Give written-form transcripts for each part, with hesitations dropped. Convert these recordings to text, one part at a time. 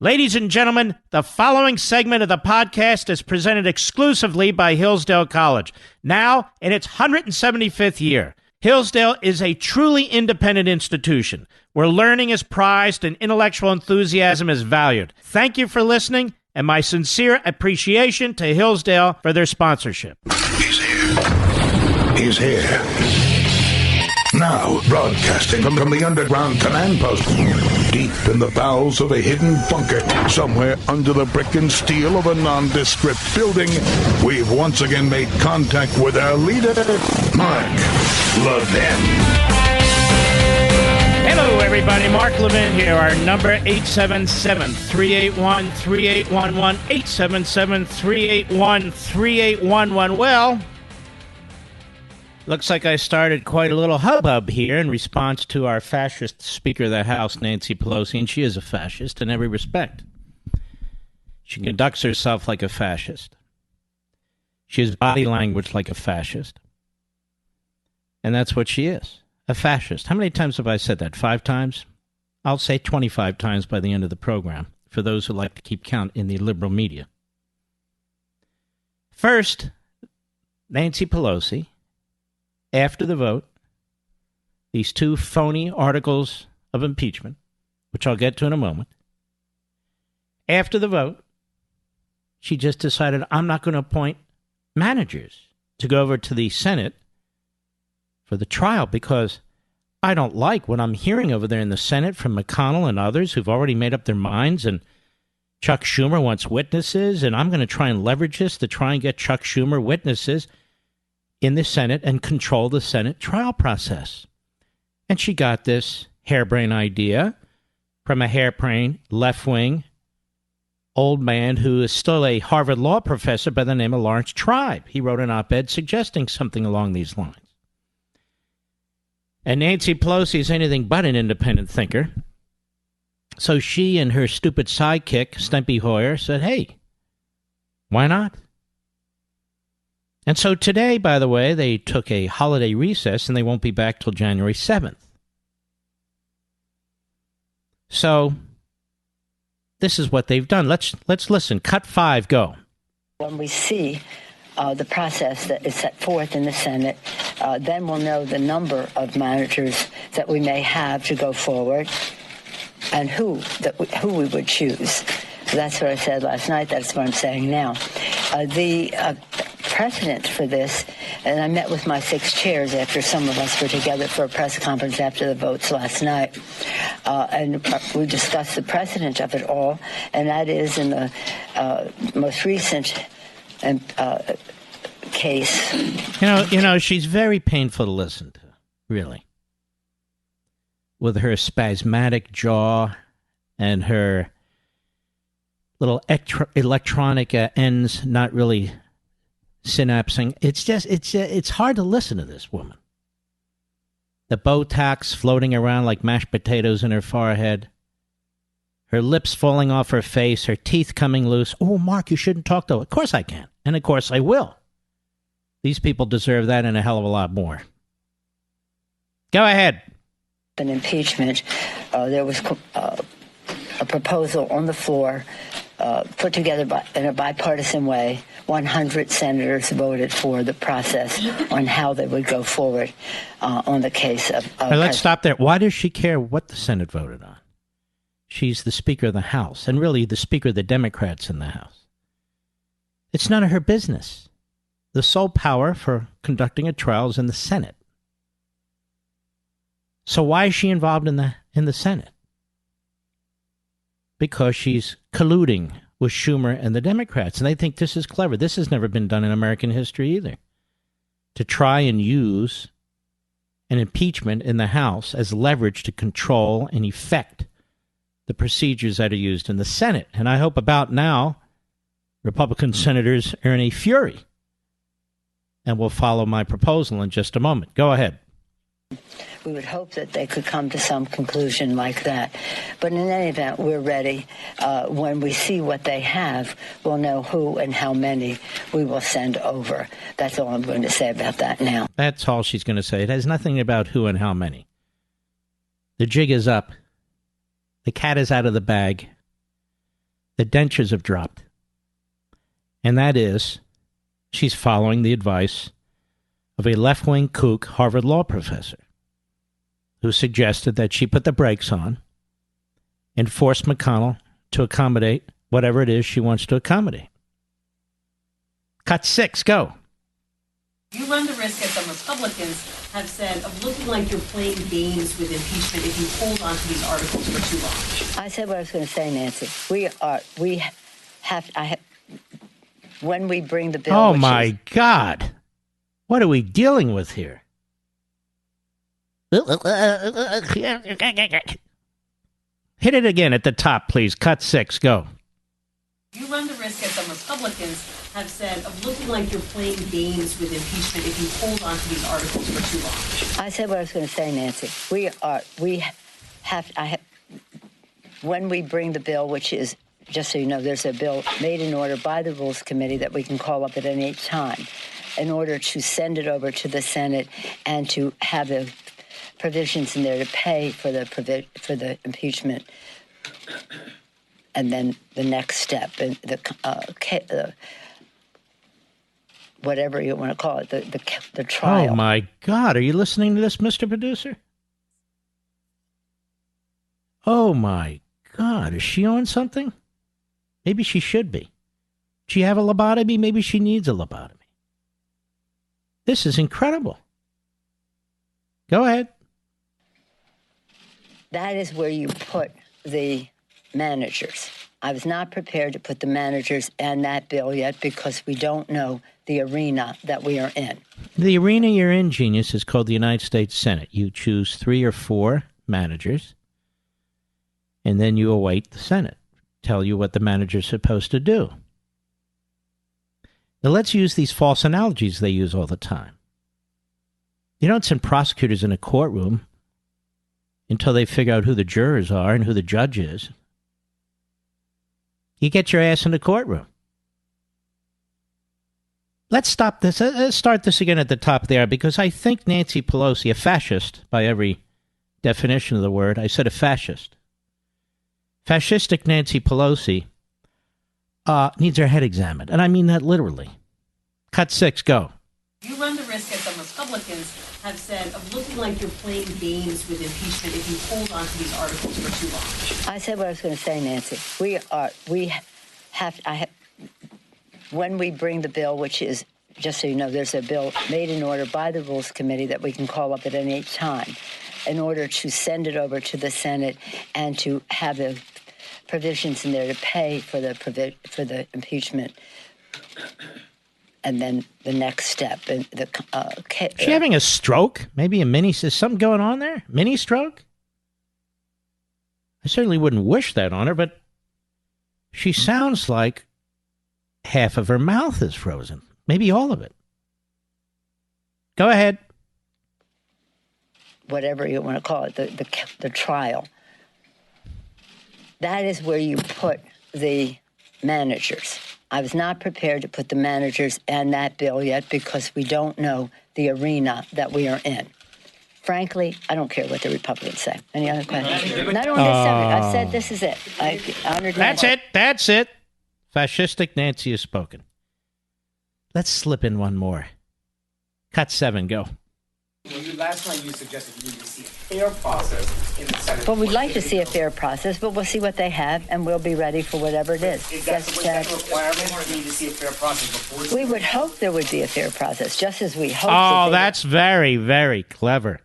Ladies and gentlemen, the following segment of the podcast is presented exclusively by Hillsdale College. Now, in its 175th year, Hillsdale is a truly independent institution where learning is prized and intellectual enthusiasm is valued. Thank you for listening, and my sincere appreciation to Hillsdale for their sponsorship. He's here. He's here. Now, broadcasting from the underground command post, deep in the bowels of a hidden bunker, somewhere under the brick and steel of a nondescript building, we've once again made contact with our leader, Mark Levin. Hello, everybody. Mark Levin here. Our number, 877-381-3811, 877-381-3811. Well, looks like I started quite a little hubbub here in response to our fascist Speaker of the House, Nancy Pelosi, and she is a fascist in every respect. She conducts herself like a fascist. She has body language like a fascist. And that's what she is, a fascist. How many times have I said that? 5 times? I'll say 25 times by the end of the program, for those who like to keep count in the liberal media. First, Nancy Pelosi, after the vote, these 2 phony articles of impeachment, which I'll get to in a moment. After the vote, she just decided, I'm not going to appoint managers to go over to the Senate for the trial because I don't like what I'm hearing over there in the Senate from McConnell and others who've already made up their minds, and Chuck Schumer wants witnesses, and I'm going to try and leverage this to try and get Chuck Schumer witnesses in the Senate and control the Senate trial process. And she got this harebrained idea from a harebrained left-wing old man who is still a Harvard law professor by the name of Lawrence Tribe. He wrote an op-ed suggesting something along these lines. And Nancy Pelosi is anything but an independent thinker. So she and her stupid sidekick, Steny Hoyer, said, hey, why not? And so today, by the way, they took a holiday recess and they won't be back till January 7th. So this is what they've done. Let's listen. Cut 5, go. When we see the process that is set forth in the Senate, then we'll know the number of managers that we may have to go forward and who we would choose. So that's what I said last night. That's what I'm saying now. The precedent for this, and I met with my 6 chairs after some of us were together for a press conference after the votes last night, and we discussed the precedent of it all, and that is in the most recent case. You know, she's very painful to listen to, really, with her spasmodic jaw and her little electronic ends not really synapsing. It's hard to listen to this woman. The Botox floating around like mashed potatoes in her forehead, her lips falling off her face, her teeth coming loose. Oh, Mark, you shouldn't talk to her. Of course I can, and of course I will. These people deserve that and a hell of a lot more. Go ahead. An impeachment, there was a proposal on the floor put together in a bipartisan way. 100 senators voted for the process on how they would go forward on the case of... let's stop there. Why does she care what the Senate voted on? She's the Speaker of the House, and really the Speaker of the Democrats in the House. It's none of her business. The sole power for conducting a trial is in the Senate. So why is she involved in the Senate? Because she's colluding with Schumer and the Democrats, and they think this is clever. This has never been done in American history either. To try and use an impeachment in the House as leverage to control and effect the procedures that are used in the Senate. And I hope about now, Republican senators are in a fury and will follow my proposal in just a moment. Go ahead. We would hope that they could come to some conclusion like that. But in any event, we're ready. When we see what they have, we'll know who and how many we will send over. That's all I'm going to say about that now. That's all she's going to say. It has nothing about who and how many. The jig is up. The cat is out of the bag. The dentures have dropped. And that is, she's following the advice of a left-wing kook Harvard law professor who suggested that she put the brakes on and force McConnell to accommodate whatever it is she wants to accommodate. Cut 6, go. You run the risk, as some Republicans have said, of looking like you're playing games with impeachment if you hold on to these articles for too long. I said what I was going to say, Nancy. When we bring the bill... Oh, my God. What are we dealing with here? Hit it again at the top, please. Cut 6, go. You run the risk, as some Republicans have said, of looking like you're playing games with impeachment if you hold on to these articles for too long. I said what I was going to say, Nancy. When we bring the bill, which is, just so you know, there's a bill made in order by the Rules Committee that we can call up at any time in order to send it over to the Senate and to have the provisions in there to pay for the impeachment. And then the next step, and whatever you want to call it, the trial. Oh, my God. Are you listening to this, Mr. Producer? Oh, my God. Is she on something? Maybe she should be. Does she have a lobotomy? Maybe she needs a lobotomy. This is incredible. Go ahead. That is where you put the managers. I was not prepared to put the managers in that bill yet because we don't know the arena that we are in. The arena you're in, genius, is called the United States Senate. You choose 3 or 4 managers, and then you await the Senate. Tell you what the manager's supposed to do. Now let's use these false analogies they use all the time. You don't send prosecutors in a courtroom until they figure out who the jurors are and who the judge is. You get your ass in the courtroom. Let's stop this. Let's start this again at the top there, because I think Nancy Pelosi, a fascist by every definition of the word, I said a fascist. Fascistic Nancy Pelosi needs her head examined. And I mean that literally. Cut 6, go. You run the risk, as some Republicans have said, of looking like you're playing games with impeachment if you hold on to these articles for too long. I said what I was going to say, Nancy. When we bring the bill, which is, just so you know, there's a bill made in order by the Rules Committee that we can call up at any time in order to send it over to the Senate and to have the provisions in there to pay for the impeachment. And then the next step. And is she having a stroke? Maybe a mini? Is something going on there? Mini stroke? I certainly wouldn't wish that on her, but she sounds like half of her mouth is frozen. Maybe all of it. Go ahead. Whatever you want to call it, the trial. That is where you put the managers. I was not prepared to put the managers in that bill yet because we don't know the arena that we are in. Frankly, I don't care what the Republicans say. Any other questions? Not on this subject. I said this is it. That's it. Fascistic Nancy has spoken. Let's slip in one more. Cut 7, go. Last time you suggested you need to see a fair process in the Senate. Well, we'd like to see a fair process, but we'll see what they have, and we'll be ready for whatever it is. Is that a requirement, or do you need to see a fair process before? We would hope there would be a fair process, just as we hope. Oh, that's very, very clever.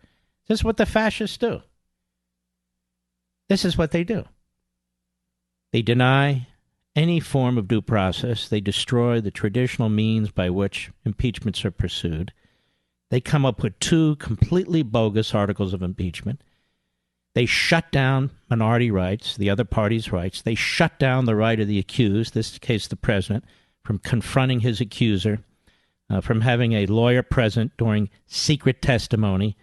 This is what the fascists do. This is what they do. They deny any form of due process. They destroy the traditional means by which impeachments are pursued. They come up with 2 completely bogus articles of impeachment. They shut down minority rights, the other party's rights. They shut down the right of the accused, this case the president, from confronting his accuser, from having a lawyer present during secret testimony,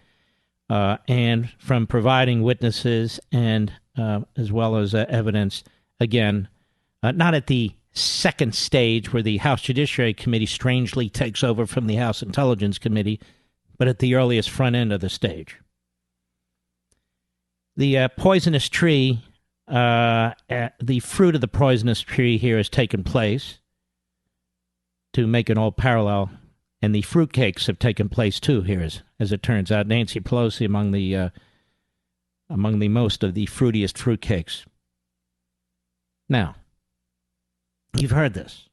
and from providing witnesses and as well as evidence, again, not at the second stage where the House Judiciary Committee strangely takes over from the House Intelligence Committee, but at the earliest front end of the stage. The poisonous tree the fruit of the poisonous tree here has taken place to make an all parallel, and the fruitcakes have taken place too here, as it turns out. Nancy Pelosi among the most of the fruitiest fruitcakes. Now, you've heard this.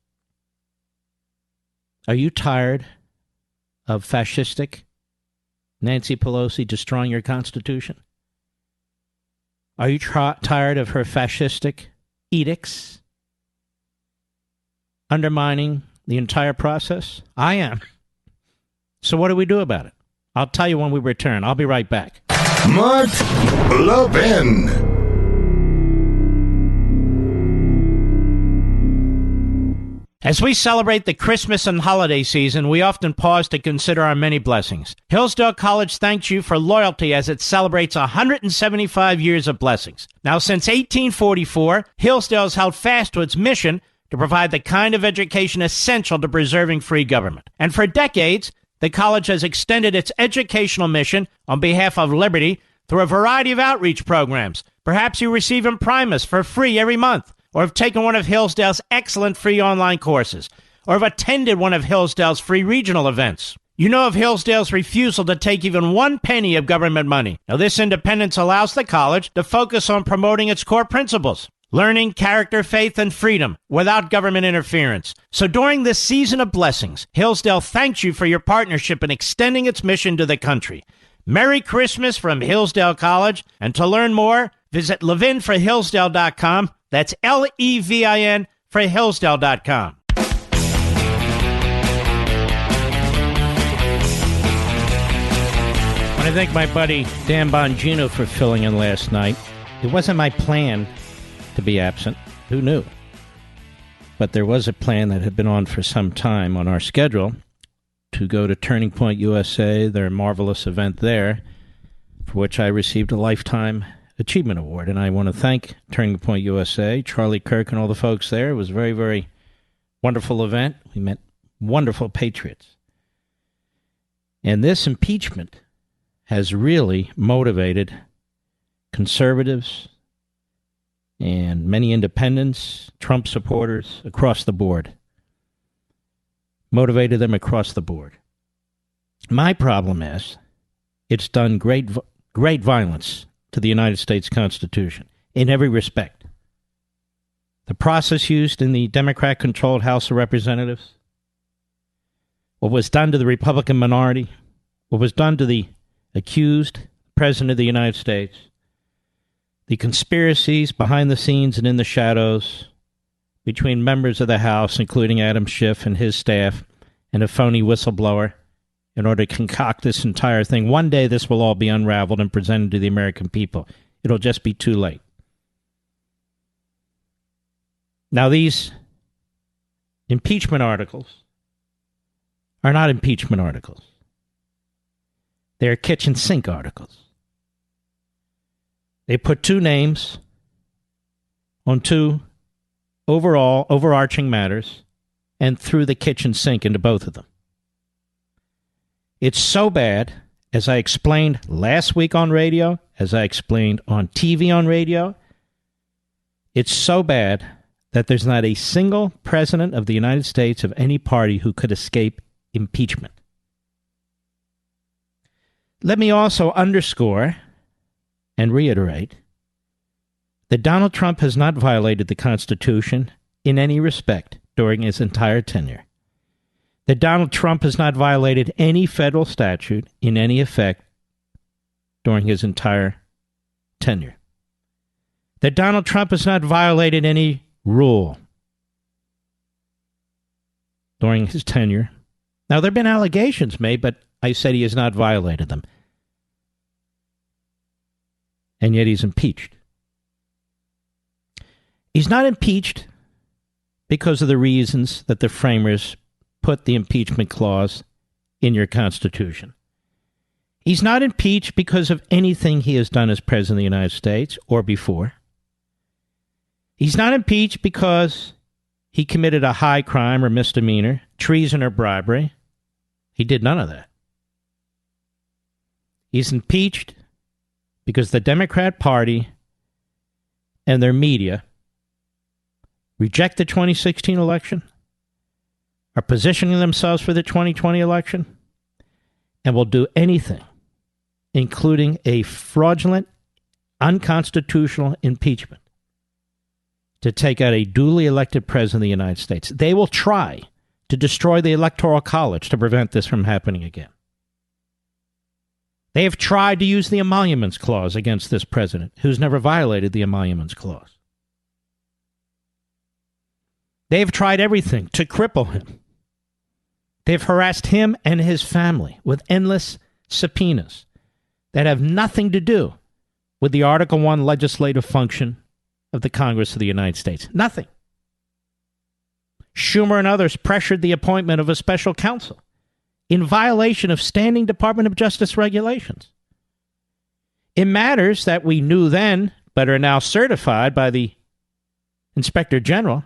Are you tired of fascistic Nancy Pelosi destroying your Constitution? Are you tired of her fascistic edicts undermining the entire process? I am. So what do we do about it? I'll tell you when we return. I'll be right back. Mark Levin. As we celebrate the Christmas and holiday season, we often pause to consider our many blessings. Hillsdale College thanks you for loyalty as it celebrates 175 years of blessings. Now, since 1844, Hillsdale has held fast to its mission to provide the kind of education essential to preserving free government. And for decades, the college has extended its educational mission on behalf of liberty through a variety of outreach programs. Perhaps you receive Imprimus for free every month, or have taken one of Hillsdale's excellent free online courses, or have attended one of Hillsdale's free regional events. You know of Hillsdale's refusal to take even 1 penny of government money. Now, this independence allows the college to focus on promoting its core principles: learning, character, faith, and freedom without government interference. So during this season of blessings, Hillsdale thanks you for your partnership in extending its mission to the country. Merry Christmas from Hillsdale College, and to learn more, visit levinforhillsdale.com. That's Levin for Hillsdale.com. I want to thank my buddy Dan Bongino for filling in last night. It wasn't my plan to be absent. Who knew? But there was a plan that had been on for some time on our schedule to go to Turning Point USA, their marvelous event there, for which I received a Lifetime Achievement Award. And I want to thank Turning Point USA, Charlie Kirk, and all the folks there. It was a very, very wonderful event. We met wonderful patriots. And this impeachment has really motivated conservatives and many independents, Trump supporters across the board. Motivated them across the board. My problem is it's done great violence to the United States Constitution in every respect. The process used in the Democrat-controlled House of Representatives, what was done to the Republican minority, what was done to the accused President of the United States, the conspiracies behind the scenes and in the shadows between members of the House, including Adam Schiff and his staff, and a phony whistleblower, in order to concoct this entire thing. One day this will all be unraveled and presented to the American people. It'll just be too late. Now, these impeachment articles are not impeachment articles. They're kitchen sink articles. They put 2 names on 2 overarching matters and threw the kitchen sink into both of them. It's so bad, as I explained last week on radio, as I explained on TV on radio, it's so bad that there's not a single president of the United States of any party who could escape impeachment. Let me also underscore and reiterate that Donald Trump has not violated the Constitution in any respect during his entire tenure. That Donald Trump has not violated any federal statute in any effect during his entire tenure. That Donald Trump has not violated any rule during his tenure. Now, there have been allegations made, but I said he has not violated them. And yet he's impeached. He's not impeached because of the reasons that the framers put the impeachment clause in your Constitution. He's not impeached because of anything he has done as President of the United States or before. He's not impeached because he committed a high crime or misdemeanor, treason or bribery. He did none of that. He's impeached because the Democrat Party and their media reject the 2016 election, are positioning themselves for the 2020 election, and will do anything, including a fraudulent, unconstitutional impeachment, to take out a duly elected president of the United States. They will try to destroy the Electoral College to prevent this from happening again. They have tried to use the Emoluments Clause against this president, who's never violated the Emoluments Clause. They have tried everything to cripple him. They've harassed him and his family with endless subpoenas that have nothing to do with the Article 1 legislative function of the Congress of the United States. Nothing. Schumer and others pressured the appointment of a special counsel in violation of standing Department of Justice regulations. In matters that we knew then, but are now certified by the Inspector General,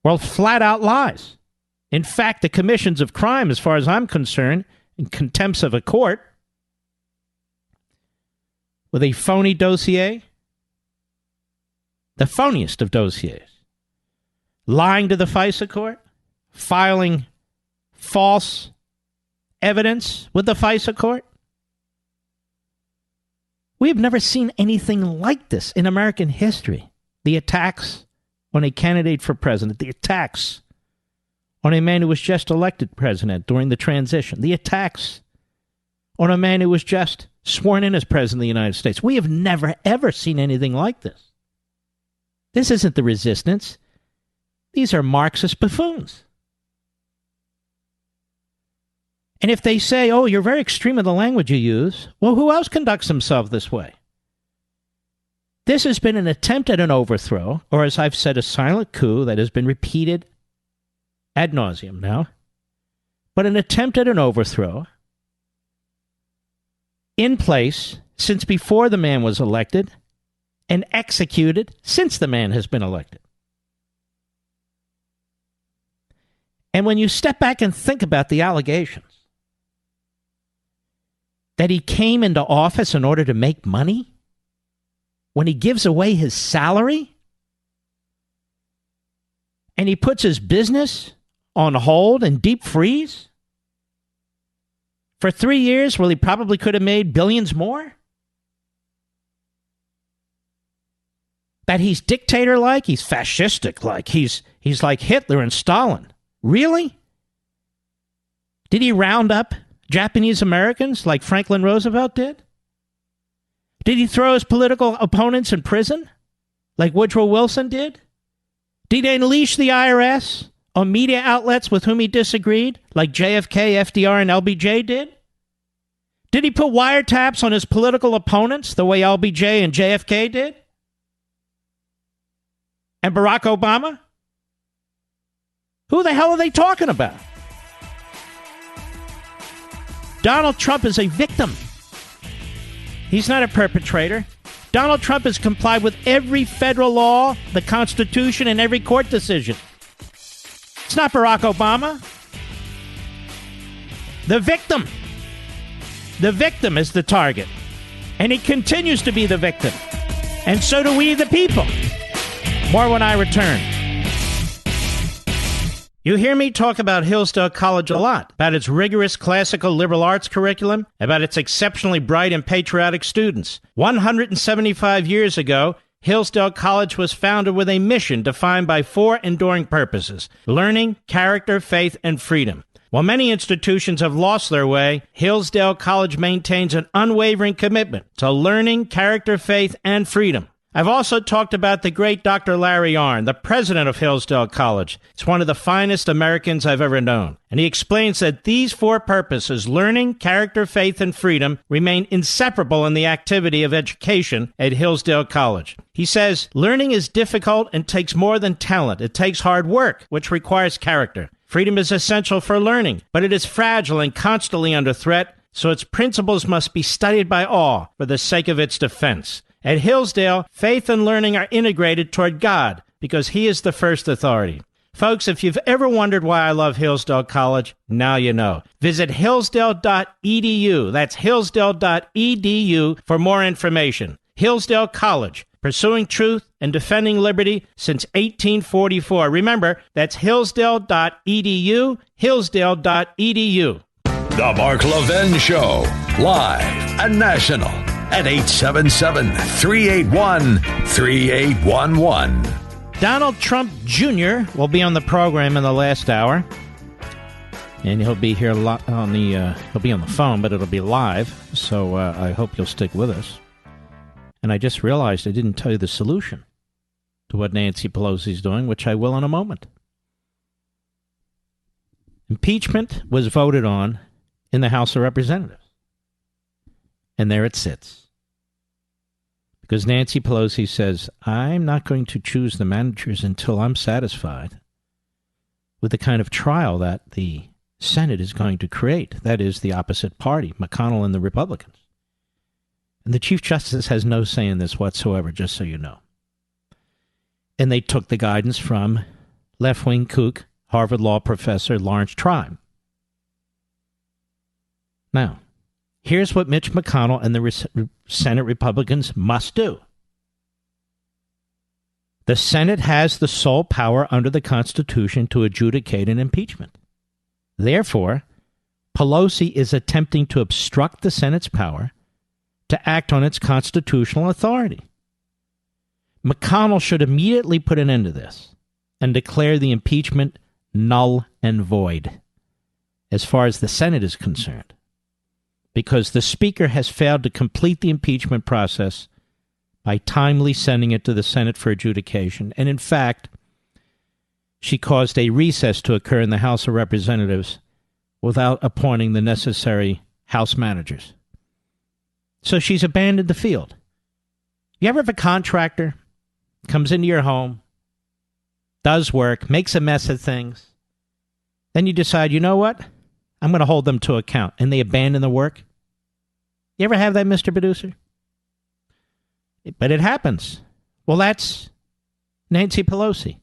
were flat-out lies. In fact, the commissions of crime, as far as I'm concerned, in contempt of a court, with a phony dossier, the phoniest of dossiers, lying to the FISA court, filing false evidence with the FISA court. We have never seen anything like this in American history. The attacks on a candidate for president, the attacks on a man who was just elected president during the transition, the attacks on a man who was just sworn in as president of the United States. We have never, ever seen anything like this. This isn't the resistance. These are Marxist buffoons. And if they say, oh, you're very extreme in the language you use, well, who else conducts himself this way? This has been an attempt at an overthrow, or as I've said, a silent coup that has been repeated ad nauseum now, but an attempt at an overthrow in place since before the man was elected and executed since the man has been elected. And when you step back and think about the allegations that he came into office in order to make money, when he gives away his salary and he puts his business on hold and deep freeze for 3 years, well, he probably could have made billions more. That he's dictator-like, he's fascistic-like, he's like Hitler and Stalin. Really? Did he round up Japanese Americans like Franklin Roosevelt did? Did he throw his political opponents in prison like Woodrow Wilson did? Did he unleash the IRS on media outlets with whom he disagreed like JFK, FDR, and LBJ did? Did he put wiretaps on his political opponents the way LBJ and JFK did? And Barack Obama? Who the hell are they talking about? Donald Trump is a victim. He's not a perpetrator. Donald Trump has complied with every federal law, the Constitution, and every court decision. It's not Barack Obama. The victim. The victim is the target. And he continues to be the victim. And so do we, the people. More when I return. You hear me talk about Hillsdale College a lot, about its rigorous classical liberal arts curriculum, about its exceptionally bright and patriotic students. 175 years ago, Hillsdale College was founded with a mission defined by 4 enduring purposes: learning, character, faith, and freedom. While many institutions have lost their way, Hillsdale College maintains an unwavering commitment to learning, character, faith, and freedom. I've also talked about the great Dr. Larry Arnn, the president of Hillsdale College. It's one of the finest Americans I've ever known. And he explains that these 4 purposes, learning, character, faith, and freedom, remain inseparable in the activity of education at Hillsdale College. He says, learning is difficult and takes more than talent. It takes hard work, which requires character. Freedom is essential for learning, but it is fragile and constantly under threat, so its principles must be studied by all for the sake of its defense. At Hillsdale, faith and learning are integrated toward God because He is the first authority. Folks, if you've ever wondered why I love Hillsdale College, now you know. Visit hillsdale.edu. That's hillsdale.edu for more information. Hillsdale College, pursuing truth and defending liberty since 1844. Remember, that's hillsdale.edu, hillsdale.edu. The Mark Levin Show, live and national at 877-381-3811. Donald Trump Jr. will be on the program in the last hour, and he'll be here he'll be on the phone, but it'll be live. So I hope you'll stick with us. And I just realized I didn't tell you the solution to what Nancy Pelosi's doing, which I will in a moment. Impeachment was voted on in the House of Representatives, and there it sits. Because Nancy Pelosi says, I'm not going to choose the managers until I'm satisfied with the kind of trial that the Senate is going to create. That is the opposite party, McConnell and the Republicans. And the Chief Justice has no say in this whatsoever, just so you know. And they took the guidance from left-wing kook, Harvard Law professor Lawrence Tribe. Now, here's what Mitch McConnell and the Senate Republicans must do. The Senate has the sole power under the Constitution to adjudicate an impeachment. Therefore, Pelosi is attempting to obstruct the Senate's power to act on its constitutional authority. McConnell should immediately put an end to this and declare the impeachment null and void as far as the Senate is concerned, because the Speaker has failed to complete the impeachment process by timely sending it to the Senate for adjudication. And in fact, she caused a recess to occur in the House of Representatives without appointing the necessary House managers. So she's abandoned the field. You ever have a contractor comes into your home, does work, makes a mess of things, then you decide, you know what? I'm going to hold them to account, and they abandon the work? You ever have that, Mr. Producer? But it happens. Well, that's Nancy Pelosi.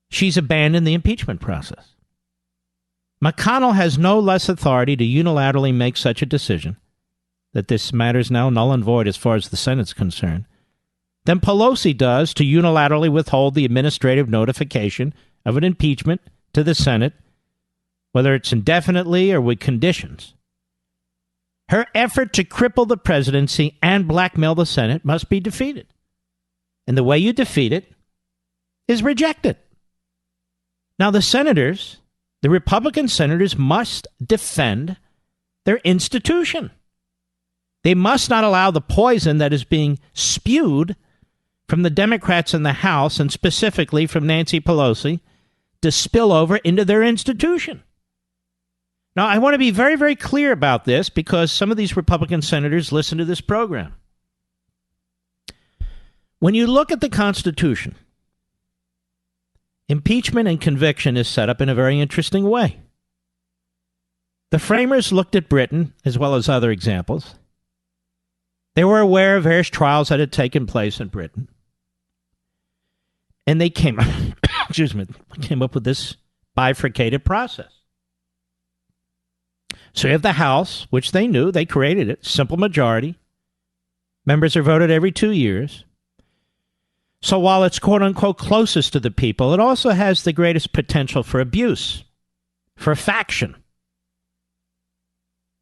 She's abandoned the impeachment process. McConnell has no less authority to unilaterally make such a decision, that this matter is now null and void as far as the Senate's concerned, than Pelosi does to unilaterally withhold the administrative notification of an impeachment to the Senate, whether it's indefinitely or with conditions. Her effort to cripple the presidency and blackmail the Senate must be defeated. And the way you defeat it is reject it. Now, the senators, the Republican senators, must defend their institution. They must not allow the poison that is being spewed from the Democrats in the House, and specifically from Nancy Pelosi, to spill over into their institution. Now, I want to be very, very clear about this, because some of these Republican senators listen to this program. When you look at the Constitution, impeachment and conviction is set up in a very interesting way. The framers looked at Britain, as well as other examples. They were aware of various trials that had taken place in Britain. And they came up with this bifurcated process. So you have the House, which they knew, they created it, simple majority. Members are voted every 2 years. So while it's quote-unquote closest to the people, it also has the greatest potential for abuse, for faction,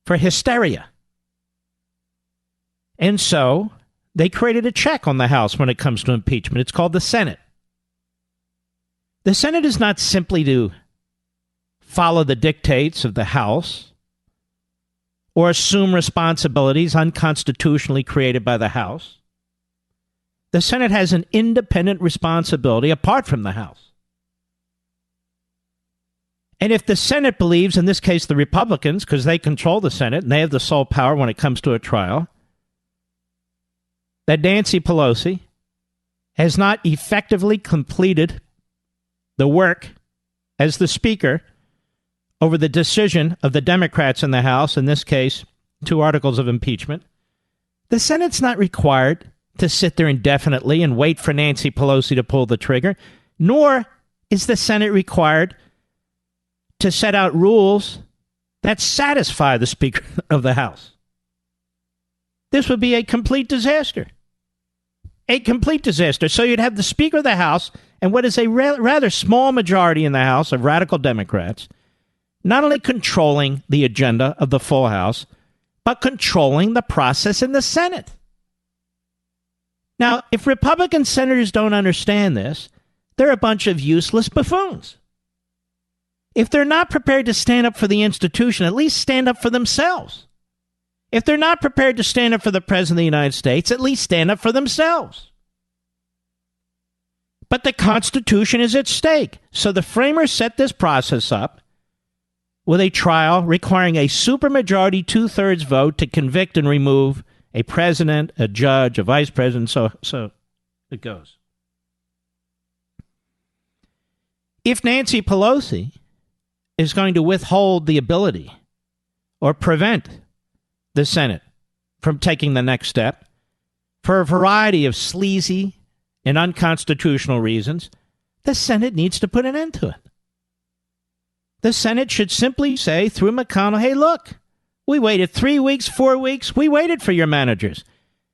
for hysteria. And so they created a check on the House when it comes to impeachment. It's called the Senate. The Senate is not simply to follow the dictates of the House or assume responsibilities unconstitutionally created by the House. The Senate has an independent responsibility apart from the House. And if the Senate believes, in this case the Republicans, because they control the Senate and they have the sole power when it comes to a trial, that Nancy Pelosi has not effectively completed the work as the Speaker over the decision of the Democrats in the House, in this case, 2 articles of impeachment, the Senate's not required to sit there indefinitely and wait for Nancy Pelosi to pull the trigger, nor is the Senate required to set out rules that satisfy the Speaker of the House. This would be a complete disaster. A complete disaster. So you'd have the Speaker of the House and what is a rather small majority in the House of radical Democrats not only controlling the agenda of the full House, but controlling the process in the Senate. Now, if Republican senators don't understand this, they're a bunch of useless buffoons. If they're not prepared to stand up for the institution, at least stand up for themselves. If they're not prepared to stand up for the President of the United States, at least stand up for themselves. But the Constitution is at stake. So the framers set this process up with a trial requiring a supermajority 2/3 vote to convict and remove a president, a judge, a vice president, so it goes. If Nancy Pelosi is going to withhold the ability or prevent the Senate from taking the next step for a variety of sleazy and unconstitutional reasons, the Senate needs to put an end to it. The Senate should simply say through McConnell, hey, look, we waited 3 weeks, 4 weeks. We waited for your managers.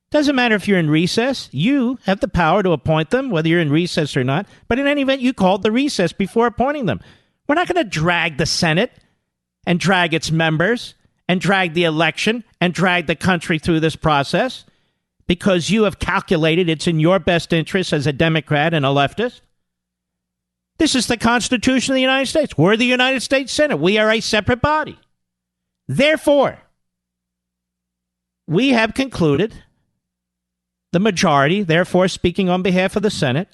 Doesn't matter if you're in recess. You have the power to appoint them, whether you're in recess or not. But in any event, you called the recess before appointing them. We're not going to drag the Senate and drag its members and drag the election and drag the country through this process because you have calculated it's in your best interest as a Democrat and a leftist. This is the Constitution of the United States. We're the United States Senate. We are a separate body. Therefore, we have concluded, the majority, therefore speaking on behalf of the Senate,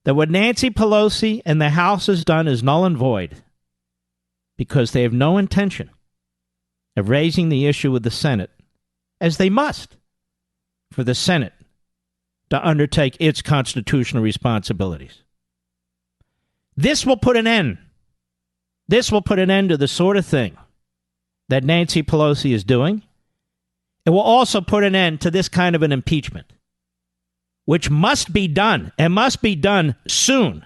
that what Nancy Pelosi and the House has done is null and void because they have no intention of raising the issue with the Senate, as they must, for the Senate to undertake its constitutional responsibilities. This will put an end. This will put an end to the sort of thing that Nancy Pelosi is doing. It will also put an end to this kind of an impeachment, which must be done and must be done soon.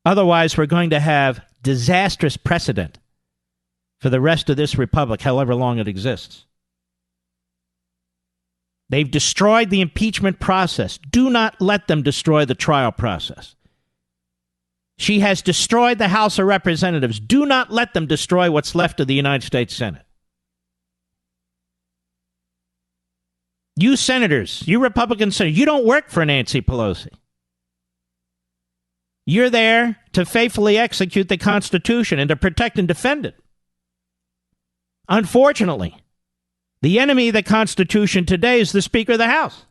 Otherwise, we're going to have disastrous precedent for the rest of this republic, however long it exists. They've destroyed the impeachment process. Do not let them destroy the trial process. She has destroyed the House of Representatives. Do not let them destroy what's left of the United States Senate. You senators, you Republican senators, you don't work for Nancy Pelosi. You're there to faithfully execute the Constitution and to protect and defend it. Unfortunately, the enemy of the Constitution today is the Speaker of the House.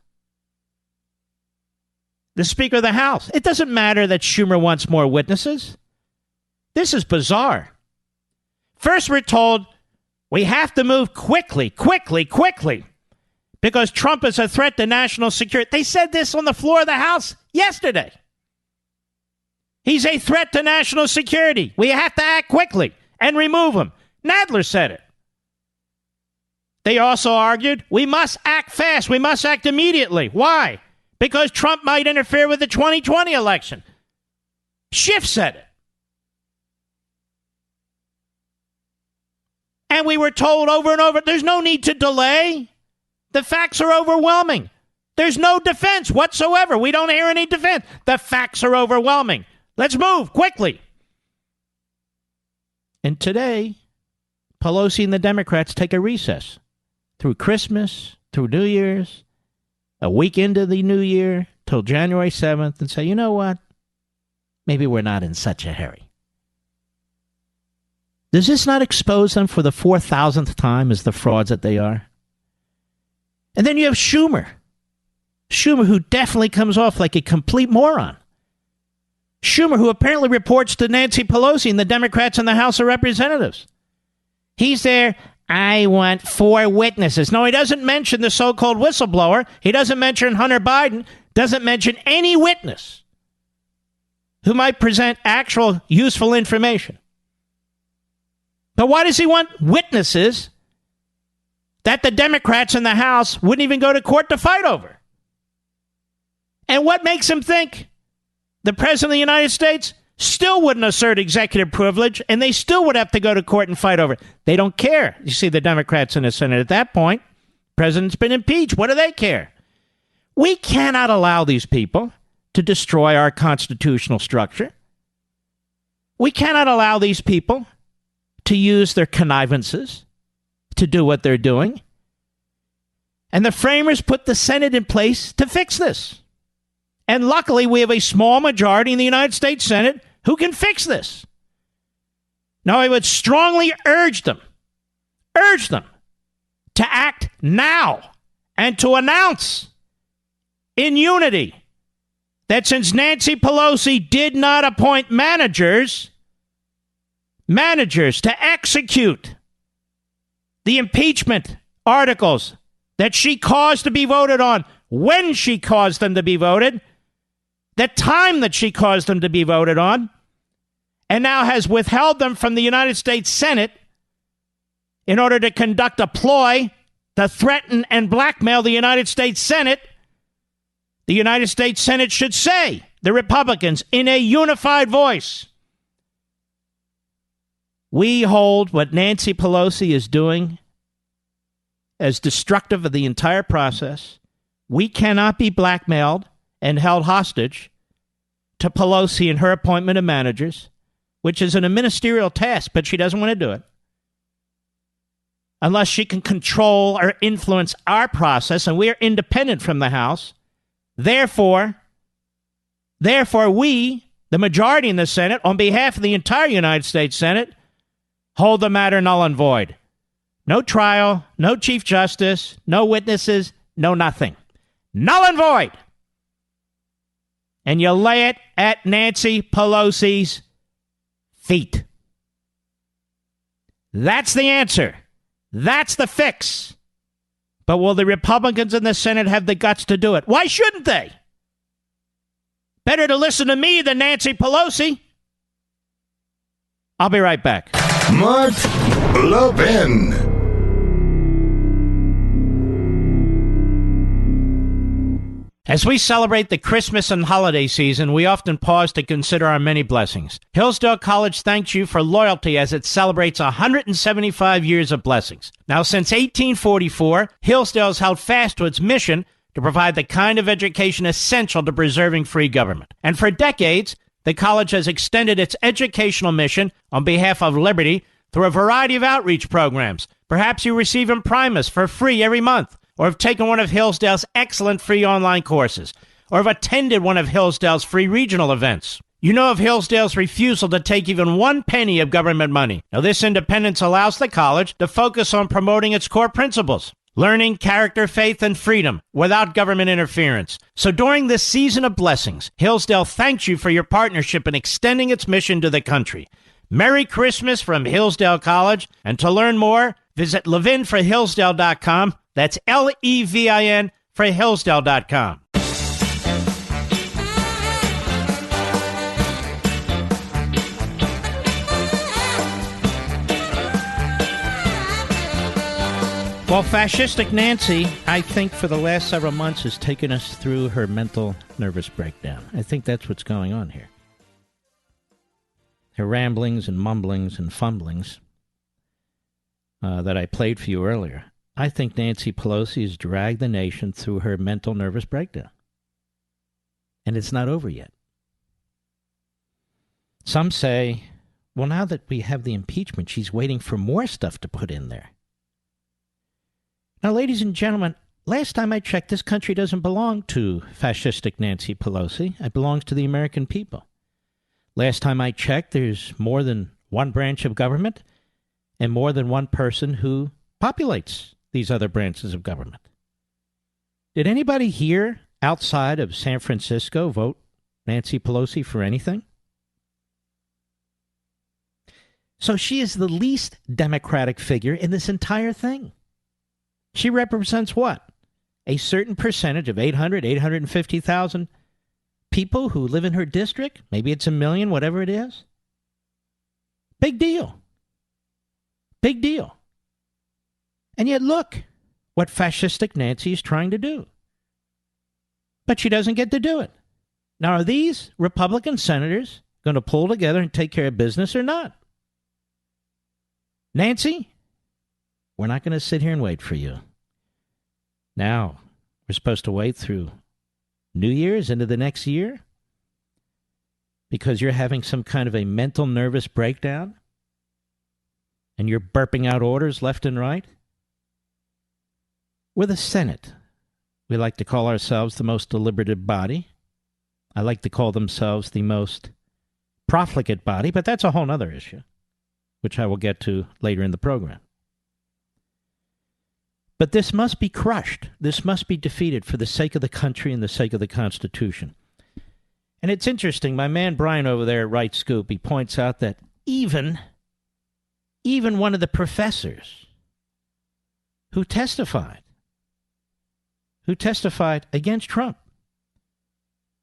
The Speaker of the House. It doesn't matter that Schumer wants more witnesses. This is bizarre. First, we're told we have to move quickly, because Trump is a threat to national security. They said this on the floor of the House yesterday. He's a threat to national security. We have to act quickly and remove him. Nadler said it. They also argued we must act fast. We must act immediately. Why? Because Trump might interfere with the 2020 election. Schiff said it. And we were told over and over, there's no need to delay. The facts are overwhelming. There's no defense whatsoever. We don't hear any defense. The facts are overwhelming. Let's move quickly. And today, Pelosi and the Democrats take a recess through Christmas, through New Year's, a week into the new year, till January 7th, and say, you know what? Maybe we're not in such a hurry. Does this not expose them for the 4,000th time as the frauds that they are? And then you have Schumer, who definitely comes off like a complete moron. Schumer, who apparently reports to Nancy Pelosi and the Democrats in the House of Representatives. He's there. I want 4 witnesses. No, he doesn't mention the so-called whistleblower. He doesn't mention Hunter Biden. Doesn't mention any witness who might present actual useful information. But why does he want witnesses that the Democrats in the House wouldn't even go to court to fight over? And what makes him think the President of the United States still wouldn't assert executive privilege, and they still would have to go to court and fight over it? They don't care. You see, the Democrats in the Senate at that point, President's been impeached. What do they care? We cannot allow these people to destroy our constitutional structure. We cannot allow these people to use their connivances to do what they're doing. And the framers put the Senate in place to fix this. And luckily, we have a small majority in the United States Senate who can fix this. Now, I would strongly urge them to act now and to announce in unity that since Nancy Pelosi did not appoint managers to execute the impeachment articles that she caused to be voted on, when she caused them to be voted, the time that she caused them to be voted on, and now has withheld them from the United States Senate in order to conduct a ploy to threaten and blackmail the United States Senate, the United States Senate should say, the Republicans, in a unified voice, we hold what Nancy Pelosi is doing as destructive of the entire process. We cannot be blackmailed and held hostage to Pelosi and her appointment of managers, which is a ministerial task, but she doesn't want to do it, unless she can control or influence our process, and we are independent from the House. Therefore, we, the majority in the Senate, on behalf of the entire United States Senate, hold the matter null and void. No trial, no Chief Justice, no witnesses, no nothing. Null and void. And you lay it at Nancy Pelosi's feet. That's the answer. That's the fix. But will the Republicans in the Senate have the guts to do it? Why shouldn't they? Better to listen to me than Nancy Pelosi. I'll be right back. Mark Levin. As we celebrate the Christmas and holiday season, we often pause to consider our many blessings. Hillsdale College thanks you for loyalty as it celebrates 175 years of blessings. Now, since 1844, Hillsdale has held fast to its mission to provide the kind of education essential to preserving free government. And for decades, the college has extended its educational mission on behalf of liberty through a variety of outreach programs. Perhaps you receive Imprimus for free every month, or have taken one of Hillsdale's excellent free online courses, or have attended one of Hillsdale's free regional events. You know of Hillsdale's refusal to take even one penny of government money. Now, this independence allows the college to focus on promoting its core principles: learning, character, faith, and freedom without government interference. So during this season of blessings, Hillsdale thanks you for your partnership in extending its mission to the country. Merry Christmas from Hillsdale College. And to learn more, visit levinforhillsdale.com. That's Levin for Hillsdale.com. Well, fascistic Nancy, I think for the last several months, has taken us through her mental nervous breakdown. I think that's what's going on here. Her ramblings and mumblings and fumblings that I played for you earlier. I think Nancy Pelosi has dragged the nation through her mental nervous breakdown. And it's not over yet. Some say, well, now that we have the impeachment, she's waiting for more stuff to put in there. Now, ladies and gentlemen, last time I checked, this country doesn't belong to fascistic Nancy Pelosi. It belongs to the American people. Last time I checked, there's more than one branch of government and more than one person who populates these other branches of government. Did anybody here outside of San Francisco vote Nancy Pelosi for anything? So she is the least democratic figure in this entire thing. She represents what? A certain percentage of 850,000 people who live in her district? Maybe it's 1 million, whatever it is. Big deal. Big deal. And yet look what fascistic Nancy is trying to do. But she doesn't get to do it. Now, are these Republican senators going to pull together and take care of business or not? Nancy, we're not going to sit here and wait for you. Now, we're supposed to wait through New Year's into the next year because you're having some kind of a mental nervous breakdown and you're burping out orders left and right? We're the Senate. We like to call ourselves the most deliberative body. I like to call themselves the most profligate body, but that's a whole other issue, which I will get to later in the program. But this must be crushed. This must be defeated for the sake of the country and the sake of the Constitution. And it's interesting, my man Brian over there at Right Scoop, he points out that even one of the professors who testified against Trump,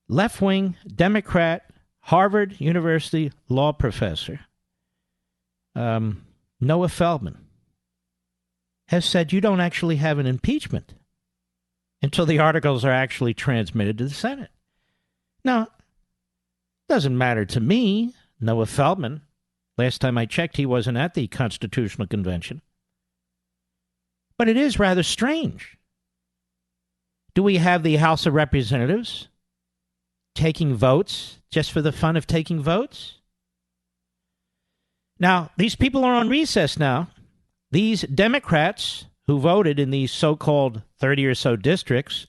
left-wing Democrat, Harvard University law professor, Noah Feldman, has said you don't actually have an impeachment until the articles are actually transmitted to the Senate. Now, it doesn't matter to me, Noah Feldman. Last time I checked, he wasn't at the Constitutional Convention. But it is rather strange. Do we have the House of Representatives taking votes just for the fun of taking votes? Now, these people are on recess now. These Democrats who voted in these so-called 30 or so districts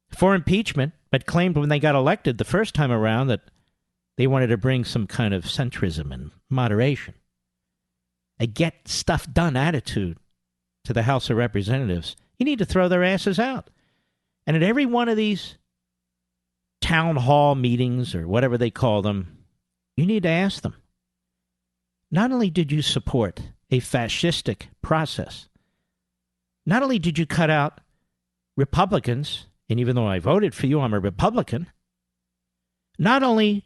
for impeachment, but claimed when they got elected the first time around that they wanted to bring some kind of centrism and moderation, a get-stuff-done attitude to the House of Representatives. You need to throw their asses out. And at every one of these town hall meetings or whatever they call them, you need to ask them, not only did you support a fascistic process, not only did you cut out Republicans, and even though I voted for you, I'm a Republican, not only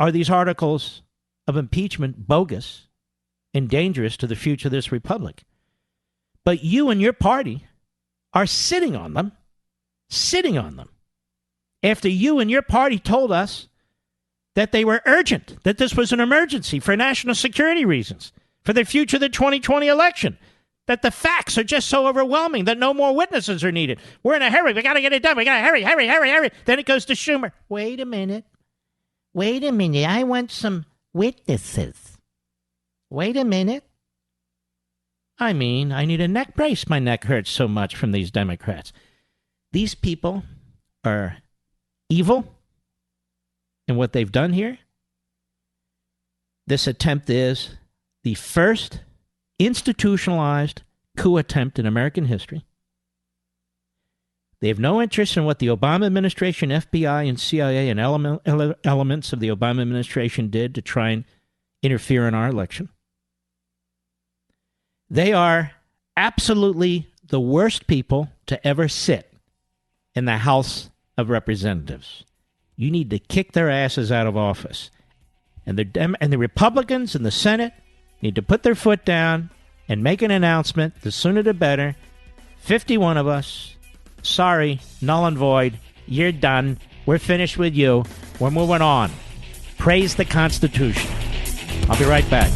are these articles of impeachment bogus and dangerous to the future of this republic, but you and your party are sitting on them after you and your party told us that they were urgent, that this was an emergency for national security reasons, for the future of the 2020 election, that the facts are just so overwhelming that no more witnesses are needed. We're in a hurry. We got to get it done. We got to hurry. Then it goes to Schumer. Wait a minute. I want some witnesses. Wait a minute. I mean, I need a neck brace. My neck hurts so much from these Democrats. These people are evil in what they've done here. This attempt is the first institutionalized coup attempt in American history. They have no interest in what the Obama administration, FBI, and CIA and elements of the Obama administration did to try and interfere in our election. They are absolutely the worst people to ever sit in the House of Representatives. You need to kick their asses out of office. And the Republicans in the Senate need to put their foot down and make an announcement. The sooner the better. 51 of us. Sorry, null and void. You're done. We're finished with you. We're moving on. Praise the Constitution. I'll be right back.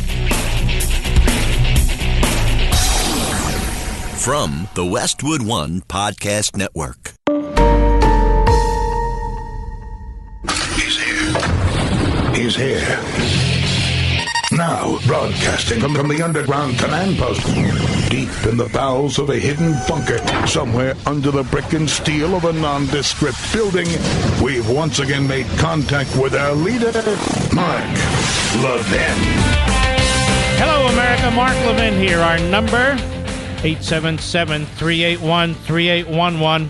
From the Westwood One Podcast Network. He's here. Now, broadcasting from the underground command post, deep in the bowels of a hidden bunker, somewhere under the brick and steel of a nondescript building, we've once again made contact with our leader, Mark Levin. Hello, America. Mark Levin here. Our number, 877-381-3811.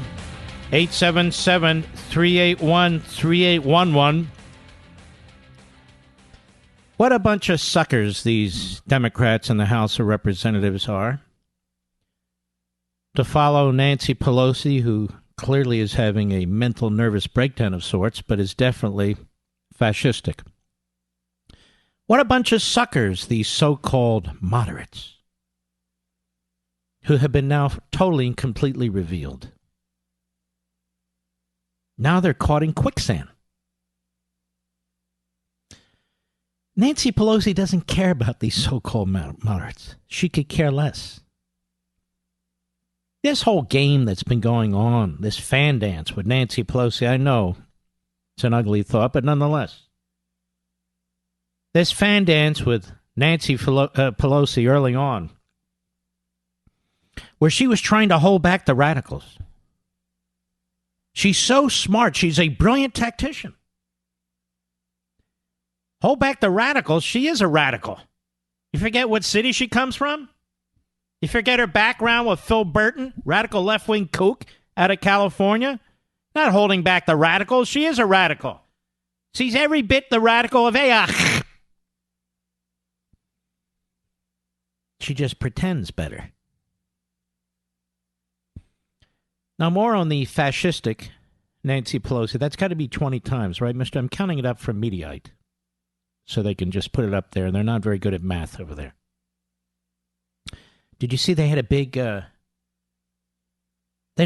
877-381-3811. What a bunch of suckers these Democrats in the House of Representatives are. To follow Nancy Pelosi, who clearly is having a mental nervous breakdown of sorts, but is definitely fascistic. What a bunch of suckers, these so-called moderates, who have been now totally and completely revealed. Now they're caught in quicksand. Nancy Pelosi doesn't care about these so-called moderates. She could care less. This whole game that's been going on, this fan dance with Nancy Pelosi, I know it's an ugly thought, but nonetheless. This fan dance with Nancy Pelosi early on, where she was trying to hold back the radicals. She's so smart. She's a brilliant tactician. Hold back the radicals. She is a radical. You forget what city she comes from? You forget her background with Phil Burton, radical left-wing kook out of California? Not holding back the radicals. She is a radical. She's every bit the radical of Ayah. She just pretends better. Now, more on the fascistic Nancy Pelosi. That's got to be 20 times, right, mister? I'm counting it up from Mediaite, so they can just put it up there, and they're not very good at math over there. Did you see they had a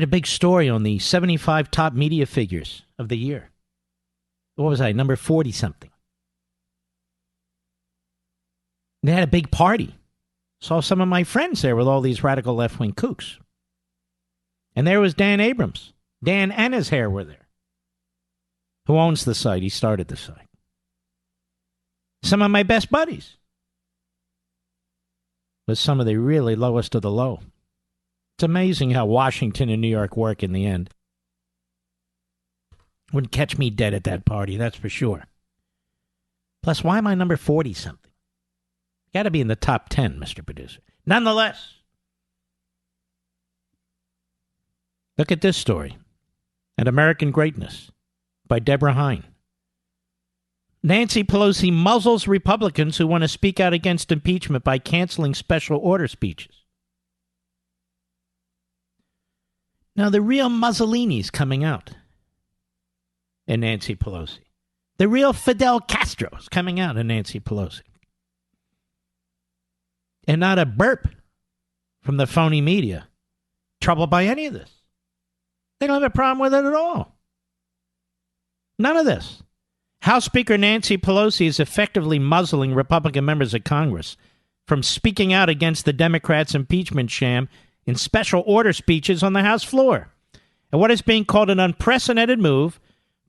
big story on the 75 top media figures of the year? What was I, number 40-something? They had a big party. Saw some of my friends there with all these radical left-wing kooks. And there was Dan Abrams. Dan and his hair were there. Who owns the site? He started the site. Some of my best buddies. With some of the really lowest of the low. It's amazing how Washington and New York work in the end. Wouldn't catch me dead at that party, that's for sure. Plus, why am I number 40-something? Got to be in the top 10, Mr. Producer. Nonetheless, look at this story. At American Greatness by Deborah Hine. Nancy Pelosi muzzles Republicans who want to speak out against impeachment by canceling special order speeches. Now, the real Mussolini's coming out in Nancy Pelosi. The real Fidel Castro's coming out in Nancy Pelosi. And not a burp from the phony media troubled by any of this. They don't have a problem with it at all. None of this. House Speaker Nancy Pelosi is effectively muzzling Republican members of Congress from speaking out against the Democrats' impeachment sham in special order speeches on the House floor. And what is being called an unprecedented move,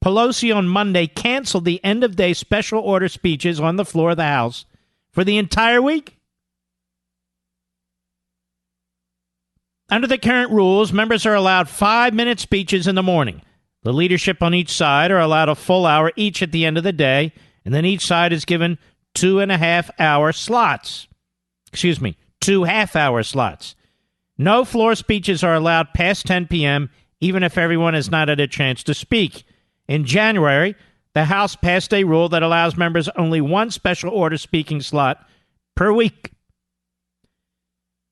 Pelosi on Monday canceled the end-of-day special order speeches on the floor of the House for the entire week. Under the current rules, members are allowed 5-minute speeches in the morning. The leadership on each side are allowed a full hour each at the end of the day, and then each side is given 2.5-hour slots. 2 half-hour slots. No floor speeches are allowed past 10 p.m., even if everyone has not had a chance to speak. In January, the House passed a rule that allows members only one special order speaking slot per week.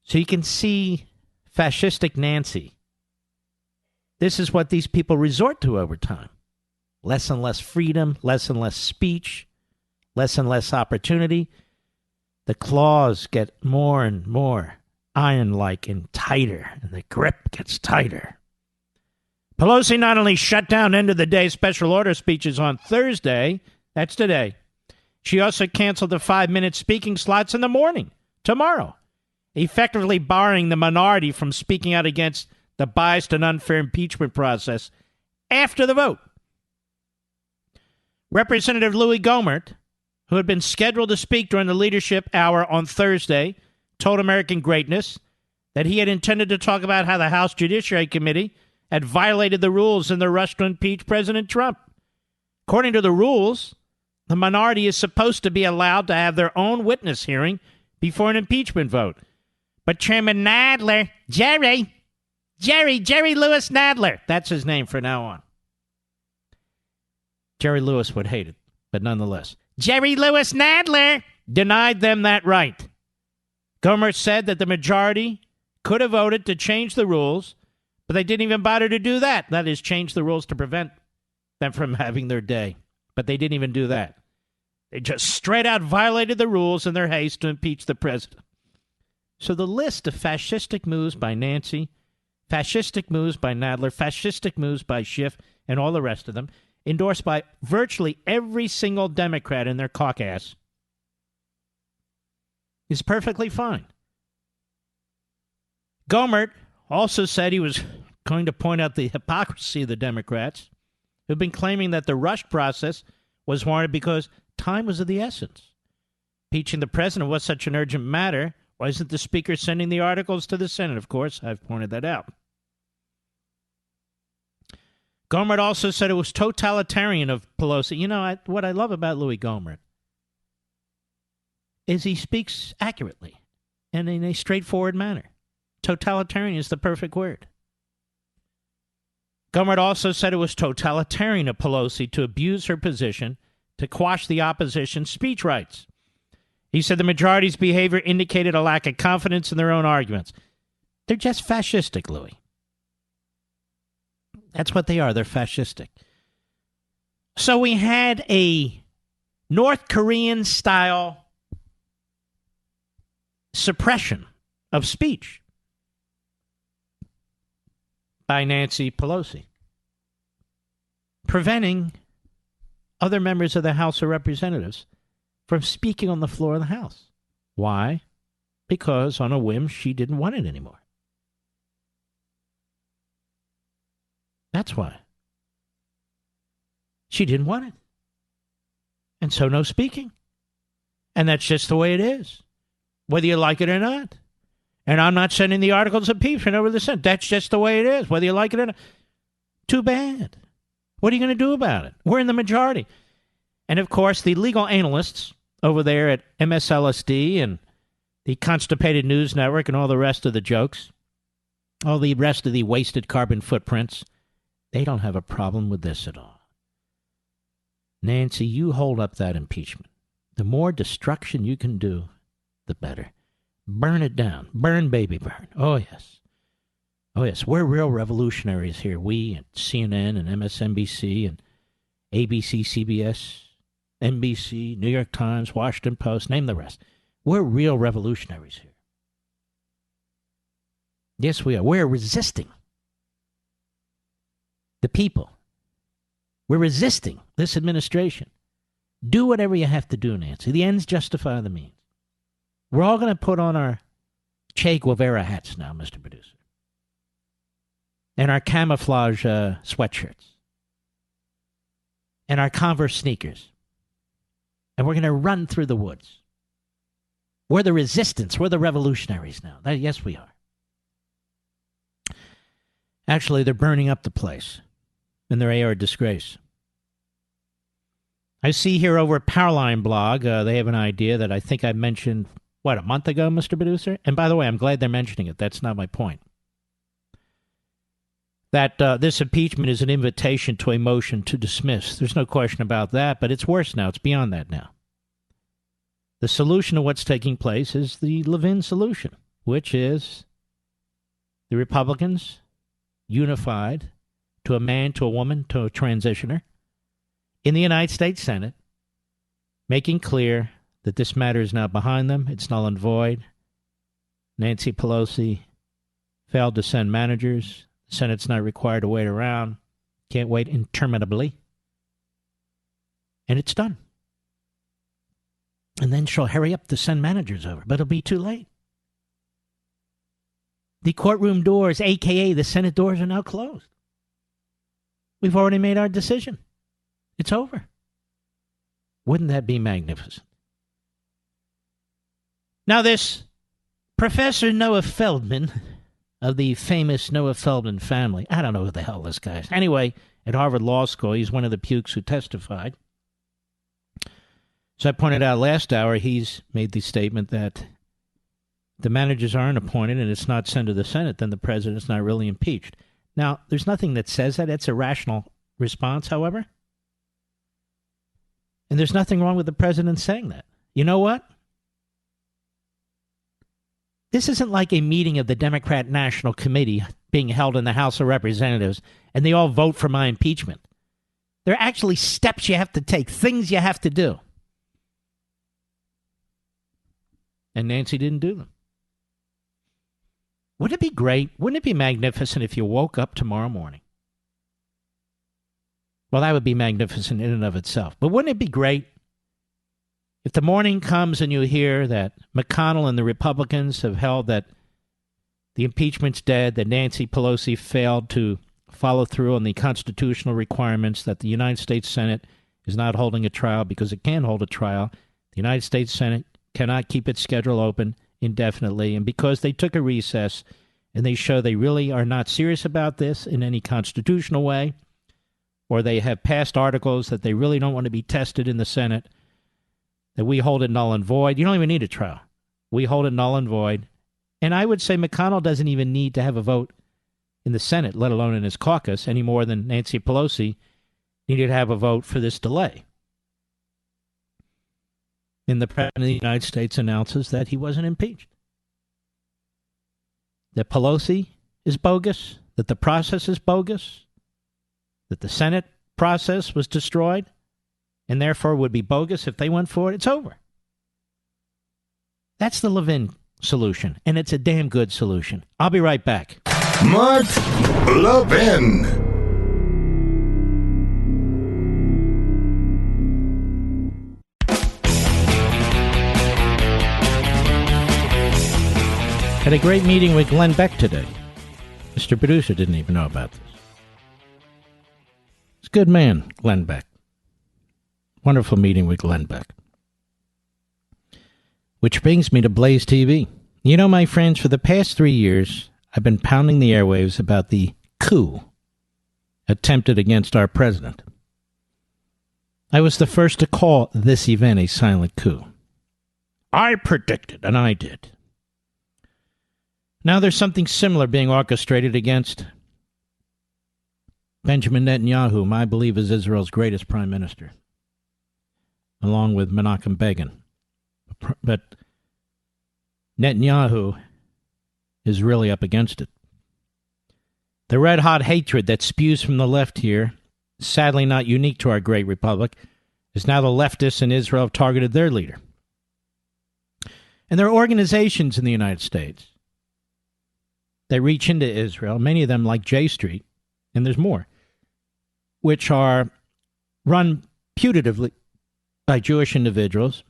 So you can see fascistic Nancy. This is what these people resort to over time. Less and less freedom, less and less speech, less and less opportunity. The claws get more and more iron-like and tighter, and the grip gets tighter. Pelosi not only shut down end-of-the-day special order speeches on Thursday, that's today, she also canceled the 5-minute speaking slots in the morning, tomorrow, effectively barring the minority from speaking out against the biased and unfair impeachment process after the vote. Representative Louis Gohmert, who had been scheduled to speak during the leadership hour on Thursday, told American Greatness that he had intended to talk about how the House Judiciary Committee had violated the rules in the rush to impeach President Trump. According to the rules, the minority is supposed to be allowed to have their own witness hearing before an impeachment vote. But Chairman Nadler, Jerry Lewis Nadler, that's his name from now on. Jerry Lewis would hate it, but nonetheless. Jerry Lewis Nadler denied them that right. Gohmert said that the majority could have voted to change the rules, but they didn't even bother to do that. That is, change the rules to prevent them from having their day. But they didn't even do that. They just straight out violated the rules in their haste to impeach the president. So the list of fascistic moves by Nancy, fascistic moves by Nadler, fascistic moves by Schiff, and all the rest of them, endorsed by virtually every single Democrat in their caucus, is perfectly fine. Gohmert also said he was going to point out the hypocrisy of the Democrats who've been claiming that the rushed process was warranted because time was of the essence. Impeaching the president was such an urgent matter. Why isn't the Speaker sending the articles to the Senate? Of course, I've pointed that out. Gohmert also said it was totalitarian of Pelosi. You know, what I love about Louis Gohmert is he speaks accurately and in a straightforward manner. Totalitarian is the perfect word. Gohmert also said it was totalitarian of Pelosi to abuse her position to quash the opposition's speech rights. He said the majority's behavior indicated a lack of confidence in their own arguments. They're just fascistic, Louis. That's what they are. They're fascistic. So we had a North Korean-style suppression of speech by Nancy Pelosi, preventing other members of the House of Representatives from speaking on the floor of the House. Why? Because on a whim, she didn't want it anymore. That's why. She didn't want it. And so no speaking. And that's just the way it is, whether you like it or not. And I'm not sending the articles of impeachment over the Senate. That's just the way it is, whether you like it or not. Too bad. What are you going to do about it? We're in the majority. And, of course, the legal analysts over there at MSLSD and the Constipated News Network and all the rest of the jokes, all the rest of the wasted carbon footprints, they don't have a problem with this at all. Nancy, you hold up that impeachment. The more destruction you can do, the better. Burn it down. Burn, baby, burn. Oh, yes. Oh, yes. We're real revolutionaries here. We at CNN and MSNBC and ABC, CBS, NBC, New York Times, Washington Post, name the rest. We're real revolutionaries here. Yes, we are. We're resisting the people. We're resisting this administration. Do whatever you have to do, Nancy. The ends justify the means. We're all going to put on our Che Guevara hats now, Mr. Producer, and our camouflage sweatshirts, and our Converse sneakers, and we're going to run through the woods. We're the resistance. We're the revolutionaries now. Yes, we are. Actually, they're burning up the place, and they are a disgrace. I see here over at Powerline blog, they have an idea that I think I mentioned, a month ago, Mr. Producer? And by the way, I'm glad they're mentioning it. That's not my point. That this impeachment is an invitation to a motion to dismiss. There's no question about that, but it's worse now. It's beyond that now. The solution to what's taking place is the Levin solution, which is the Republicans unified to a man, to a woman, to a transitioner in the United States Senate, making clear that this matter is now behind them. It's null and void. Nancy Pelosi failed to send managers. The Senate's not required to wait around. Can't wait interminably. And it's done. And then she'll hurry up to send managers over, but it'll be too late. The courtroom doors, a.k.a. the Senate doors, are now closed. We've already made our decision. It's over. Wouldn't that be magnificent? Now, this Professor Noah Feldman of the famous Noah Feldman family, I don't know who the hell this guy is. Anyway, at Harvard Law School, he's one of the pukes who testified. So I pointed out last hour, he's made the statement that the managers aren't appointed and it's not sent to the Senate, then the president's not really impeached. Now, there's nothing that says that. It's a rational response, however. And there's nothing wrong with the president saying that. You know what? This isn't like a meeting of the Democrat National Committee being held in the House of Representatives and they all vote for my impeachment. There are actually steps you have to take, things you have to do. And Nancy didn't do them. Wouldn't it be great? Wouldn't it be magnificent if you woke up tomorrow morning? Well, that would be magnificent in and of itself. But wouldn't it be great if the morning comes and you hear that McConnell and the Republicans have held that the impeachment's dead, that Nancy Pelosi failed to follow through on the constitutional requirements, that the United States Senate is not holding a trial because it can't hold a trial. The United States Senate cannot keep its schedule open indefinitely, and because they took a recess and they show they really are not serious about this in any constitutional way, or they have passed articles that they really don't want to be tested in the Senate, that we hold it null and void. You don't even need a trial. We hold it null and void. And I would say McConnell doesn't even need to have a vote in the Senate, let alone in his caucus, any more than Nancy Pelosi needed to have a vote for this delay. And the President of the United States announces that he wasn't impeached. That Pelosi is bogus, that the process is bogus, that the Senate process was destroyed, and therefore would be bogus if they went for it. It's over. That's the Levin solution, and it's a damn good solution. I'll be right back. Mark Levin. Had a great meeting with Glenn Beck today. Mr. Producer didn't even know about this. He's a good man, Glenn Beck. Wonderful meeting with Glenn Beck. Which brings me to Blaze TV. You know, my friends, for the past 3 years, I've been pounding the airwaves about the coup attempted against our president. I was the first to call this event a silent coup. I predicted, and I did. Now there's something similar being orchestrated against Benjamin Netanyahu, whom I believe is Israel's greatest prime minister, along with Menachem Begin. But Netanyahu is really up against it. The red-hot hatred that spews from the left here, sadly not unique to our great republic, is now the leftists in Israel have targeted their leader. And there are organizations in the United States that reach into Israel, many of them like J Street, and there's more, which are run putatively by Jewish individuals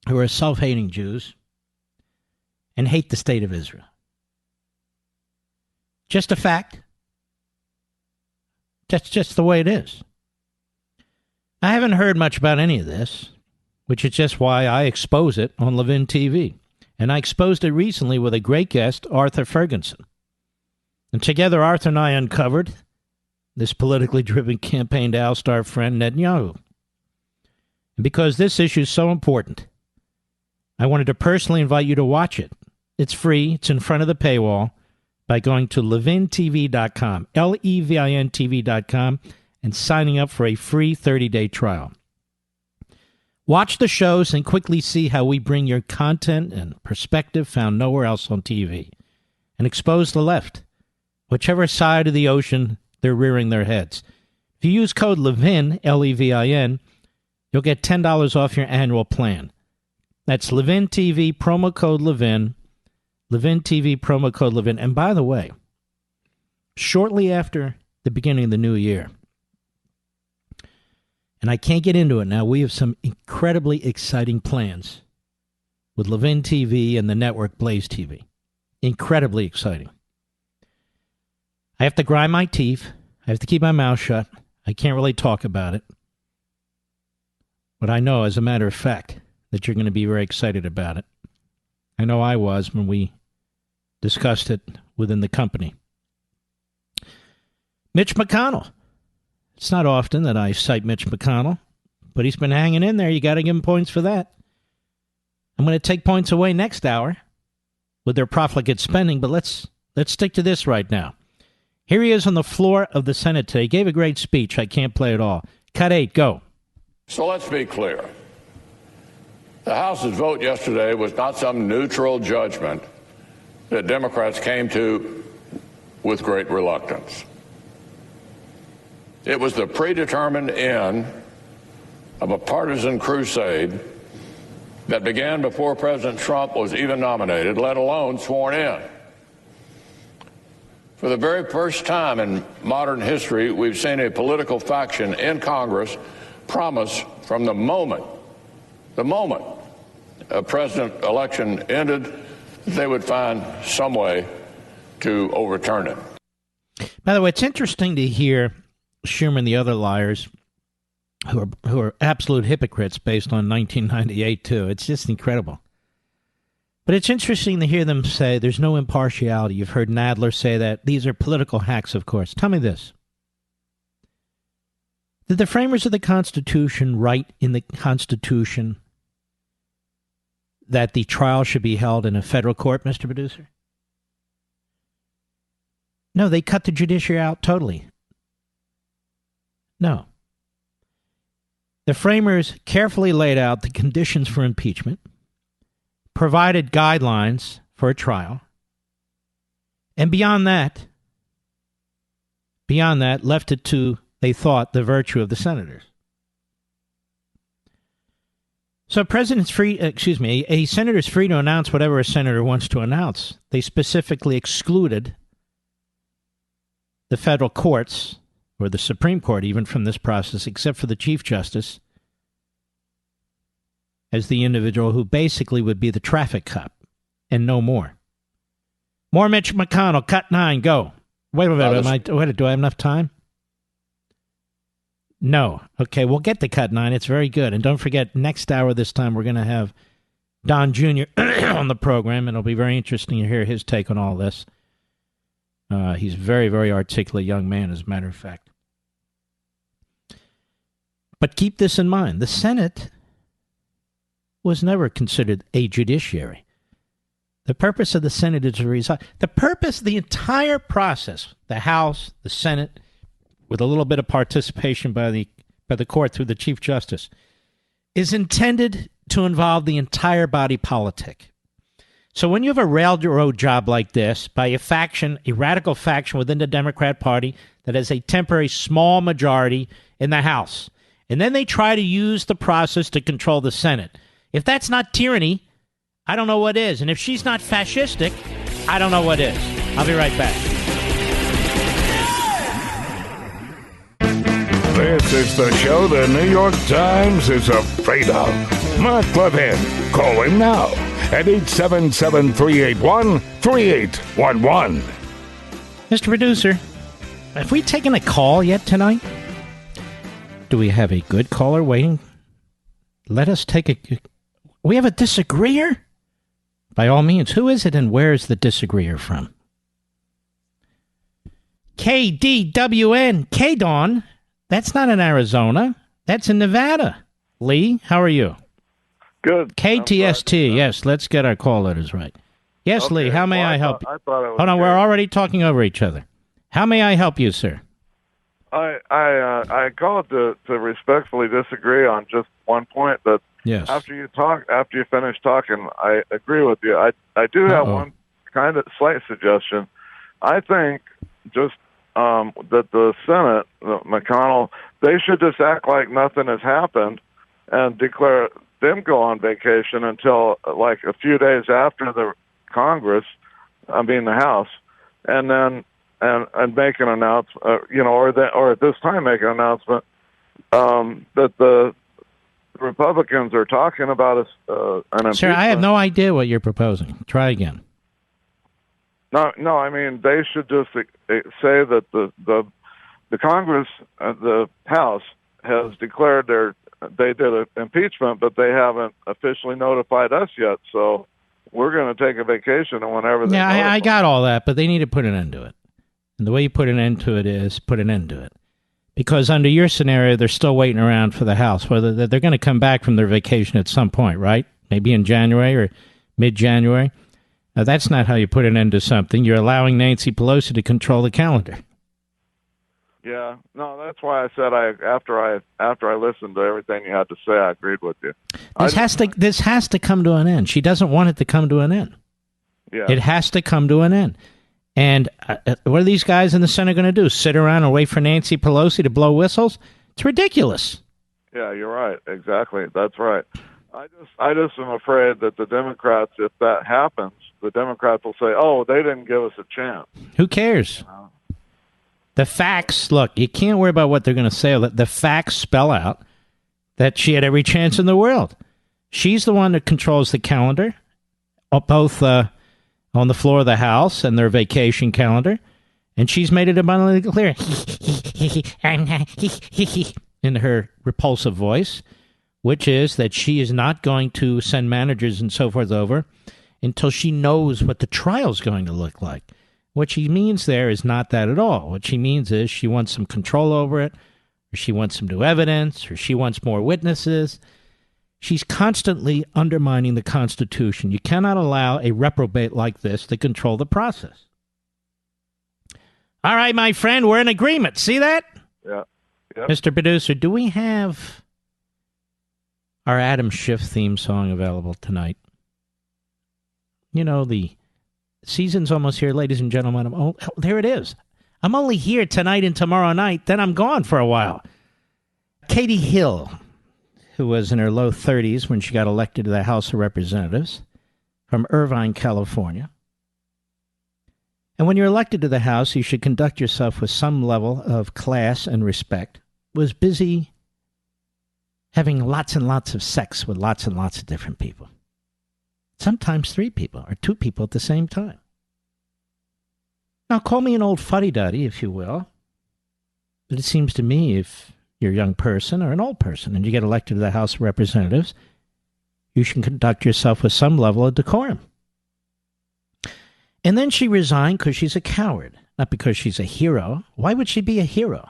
who are self-hating Jews and hate the state of Israel. Just a fact. That's just the way it is. I haven't heard much about any of this, which is just why I expose it on Levin TV. And I exposed it recently with a great guest, Arthur Ferguson. And together, Arthur and I uncovered this politically driven campaign to oust our friend Netanyahu. And because this issue is so important, I wanted to personally invite you to watch it. It's free. It's in front of the paywall by going to levintv.com, LEVINTV.com, and signing up for a free 30-day trial. Watch the shows and quickly see how we bring your content and perspective found nowhere else on TV, and expose the left, whichever side of the ocean they're rearing their heads. If you use code LEVIN, L-E-V-I-N, you'll get $10 off your annual plan. That's Levin TV, promo code Levin, Levin TV, promo code Levin. And by the way, shortly after the beginning of the new year, and I can't get into it now, we have some incredibly exciting plans with Levin TV and the network Blaze TV. Incredibly exciting. I have to grind my teeth. I have to keep my mouth shut. I can't really talk about it. But I know, as a matter of fact, that you're going to be very excited about it. I know I was when we discussed it within the company. Mitch McConnell. It's not often that I cite Mitch McConnell, but he's been hanging in there. You got to give him points for that. I'm going to take points away next hour with their profligate spending, but let's stick to this right now. Here he is on the floor of the Senate today. He gave a great speech. I can't play it all. Cut 8, go. So let's be clear. The House's vote yesterday was not some neutral judgment that Democrats came to with great reluctance. It was the predetermined end of a partisan crusade that began before President Trump was even nominated, let alone sworn in. For the very first time in modern history, we've seen a political faction in Congress promise from the moment a president election ended, that they would find some way to overturn it. By the way, it's interesting to hear Schumer and the other liars who are absolute hypocrites based on 1998, too. It's just incredible. But it's interesting to hear them say there's no impartiality. You've heard Nadler say that. These are political hacks, of course. Tell me this. Did the framers of the Constitution write in the Constitution that the trial should be held in a federal court, Mr. Producer? No, they cut the judiciary out totally. No. The framers carefully laid out the conditions for impeachment, provided guidelines for a trial, and beyond that, left it to, they thought, the virtue of the senators. So a senator's free to announce whatever a senator wants to announce. They specifically excluded the federal courts, or the Supreme Court even, from this process, except for the Chief Justice, as the individual who basically would be the traffic cop, and no more. More Mitch McConnell, cut 9, go. Wait a minute, do I have enough time? No. Okay, we'll get to cut 9. It's very good. And don't forget, next hour this time, we're going to have Don Jr. on the program, and it'll be very interesting to hear his take on all this. He's a very, very articulate young man, as a matter of fact. But keep this in mind. The Senate was never considered a judiciary. The purpose of the Senate is to resolve. The entire process, the House, the Senate, with a little bit of participation by the court through the Chief Justice, is intended to involve the entire body politic. So when you have a railroad job like this by a radical faction within the Democrat Party that has a temporary small majority in the House, and then they try to use the process to control the Senate, if that's not tyranny, I don't know what is. And if she's not fascistic, I don't know what is. I'll be right back. This is the show the New York Times is afraid of. Mark Levin. Call him now at 877-381-3811. Mr. Producer, have we taken a call yet tonight? Do we have a good caller waiting? Let us take a... We have a disagreeer? By all means, who is it and where is the disagreeer from? KDWN, K-Dawn. That's not in Arizona. That's in Nevada. Lee, how are you? Good. KTST, yes, let's get our call letters right. Yes, okay. Hold on, we're already talking over each other. How may I help you, sir? I called to respectfully disagree on just one point. That yes. After you finish talking, I agree with you. I do have one kind of slight suggestion. I think just that the Senate, McConnell, they should just act like nothing has happened and declare them go on vacation until like a few days after the Congress, the House, and then and make an announcement, or at this time make an announcement that the Republicans are talking about an impeachment. Sir, I have no idea what you're proposing. Try again. No. I mean, they should just say that the Congress, the House, has declared they did an impeachment, but they haven't officially notified us yet. So we're going to take a vacation, and whenever they I got all that, but they need to put an end to it. And the way you put an end to it is put an end to it. Because under your scenario, they're still waiting around for the House. Whether they're going to come back from their vacation at some point, right? Maybe in January or mid-January. Now, that's not how you put an end to something. You're allowing Nancy Pelosi to control the calendar. Yeah, no, that's why I said after I listened to everything you had to say, I agreed with you. This has to come to an end. She doesn't want it to come to an end. Yeah, it has to come to an end. And what are these guys in the Senate going to do? Sit around and wait for Nancy Pelosi to blow whistles? It's ridiculous. Yeah, you're right. Exactly. That's right. I just am afraid that the Democrats, if that happens, the Democrats will say, "Oh, they didn't give us a chance." Who cares? The facts, look, you can't worry about what they're going to say. The facts spell out that she had every chance in the world. She's the one that controls the calendar, both on the floor of the House and their vacation calendar, and she's made it abundantly clear in her repulsive voice, which is that she is not going to send managers and so forth over until she knows what the trial's going to look like. What she means there is not that at all. What she means is she wants some control over it, or she wants some new evidence, or she wants more witnesses. She's constantly undermining the Constitution. You cannot allow a reprobate like this to control the process. All right, my friend, we're in agreement. See that? Yeah. Yep. Mr. Producer, do we have our Adam Schiff theme song available tonight? You know, the season's almost here, ladies and gentlemen. Oh, there it is. I'm only here tonight and tomorrow night, then I'm gone for a while. Katie Hill, who was in her low 30s when she got elected to the House of Representatives from Irvine, California. And when you're elected to the House, you should conduct yourself with some level of class and respect. Was busy having lots and lots of sex with lots and lots of different people. Sometimes 3 people or 2 people at the same time. Now, call me an old fuddy-duddy, if you will. But it seems to me if you're a young person or an old person and you get elected to the House of Representatives, you should conduct yourself with some level of decorum. And then she resigned because she's a coward, not because she's a hero. Why would she be a hero?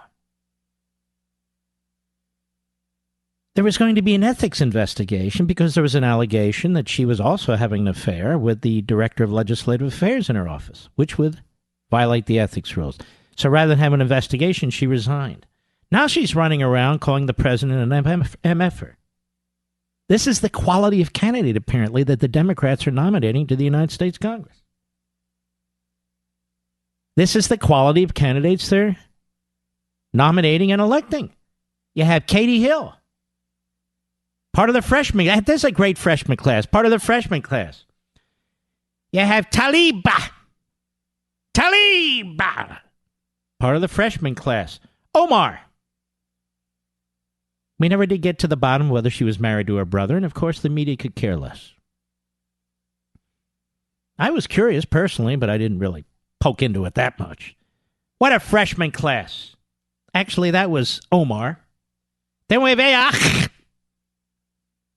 There was going to be an ethics investigation because there was an allegation that she was also having an affair with the Director of Legislative Affairs in her office, which would violate the ethics rules. So rather than have an investigation, she resigned. Now she's running around calling the president an MFer. This is the quality of candidate, apparently, that the Democrats are nominating to the United States Congress. This is the quality of candidates they're nominating and electing. You have Katie Hill, part of the freshman. This is a great freshman class, part of the freshman class. You have Taliba, part of the freshman class. Omar. We never did get to the bottom of whether she was married to her brother, and of course the media could care less. I was curious personally, but I didn't really poke into it that much. What a freshman class. Actually, that was Omar. Then we have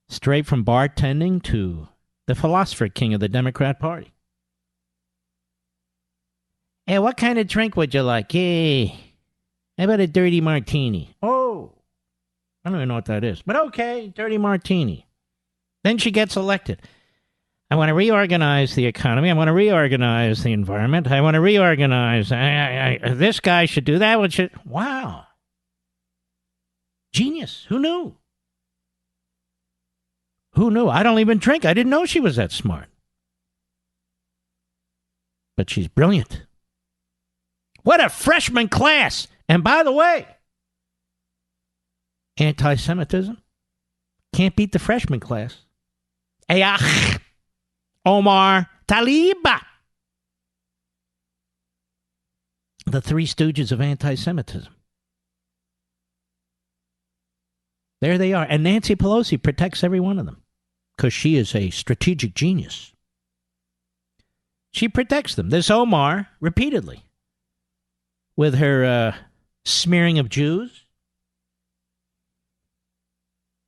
straight from bartending to the philosopher king of the Democrat Party. Hey, what kind of drink would you like? Hey, how about a dirty martini? Oh, I don't even know what that is. But okay, dirty martini. Then she gets elected. I want to reorganize the economy. I want to reorganize the environment. I want to reorganize. This guy should do that. Wow. Genius. Who knew? Who knew? I don't even drink. I didn't know she was that smart. But she's brilliant. What a freshman class. And by the way, anti-Semitism can't beat the freshman class. Omar Taliba. The 3 stooges of anti-Semitism. There they are. And Nancy Pelosi protects every one of them because she is a strategic genius. She protects them. This Omar, repeatedly, with her smearing of Jews.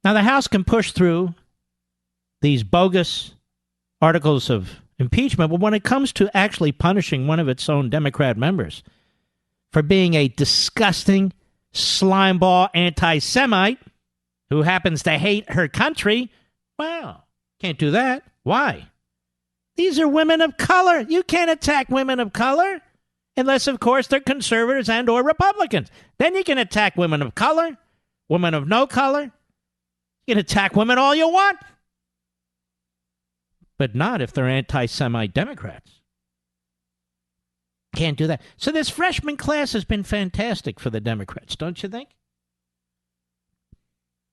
Now, the House can push through these bogus articles of impeachment, but when it comes to actually punishing one of its own Democrat members for being a disgusting slimeball anti-Semite who happens to hate her country, well, can't do that. Why? These are women of color. You can't attack women of color unless, of course, they're conservatives and or Republicans. Then you can attack women of color, women of no color. You can attack women all you want. But not if they're anti-Semite Democrats. Can't do that. So this freshman class has been fantastic for the Democrats, don't you think?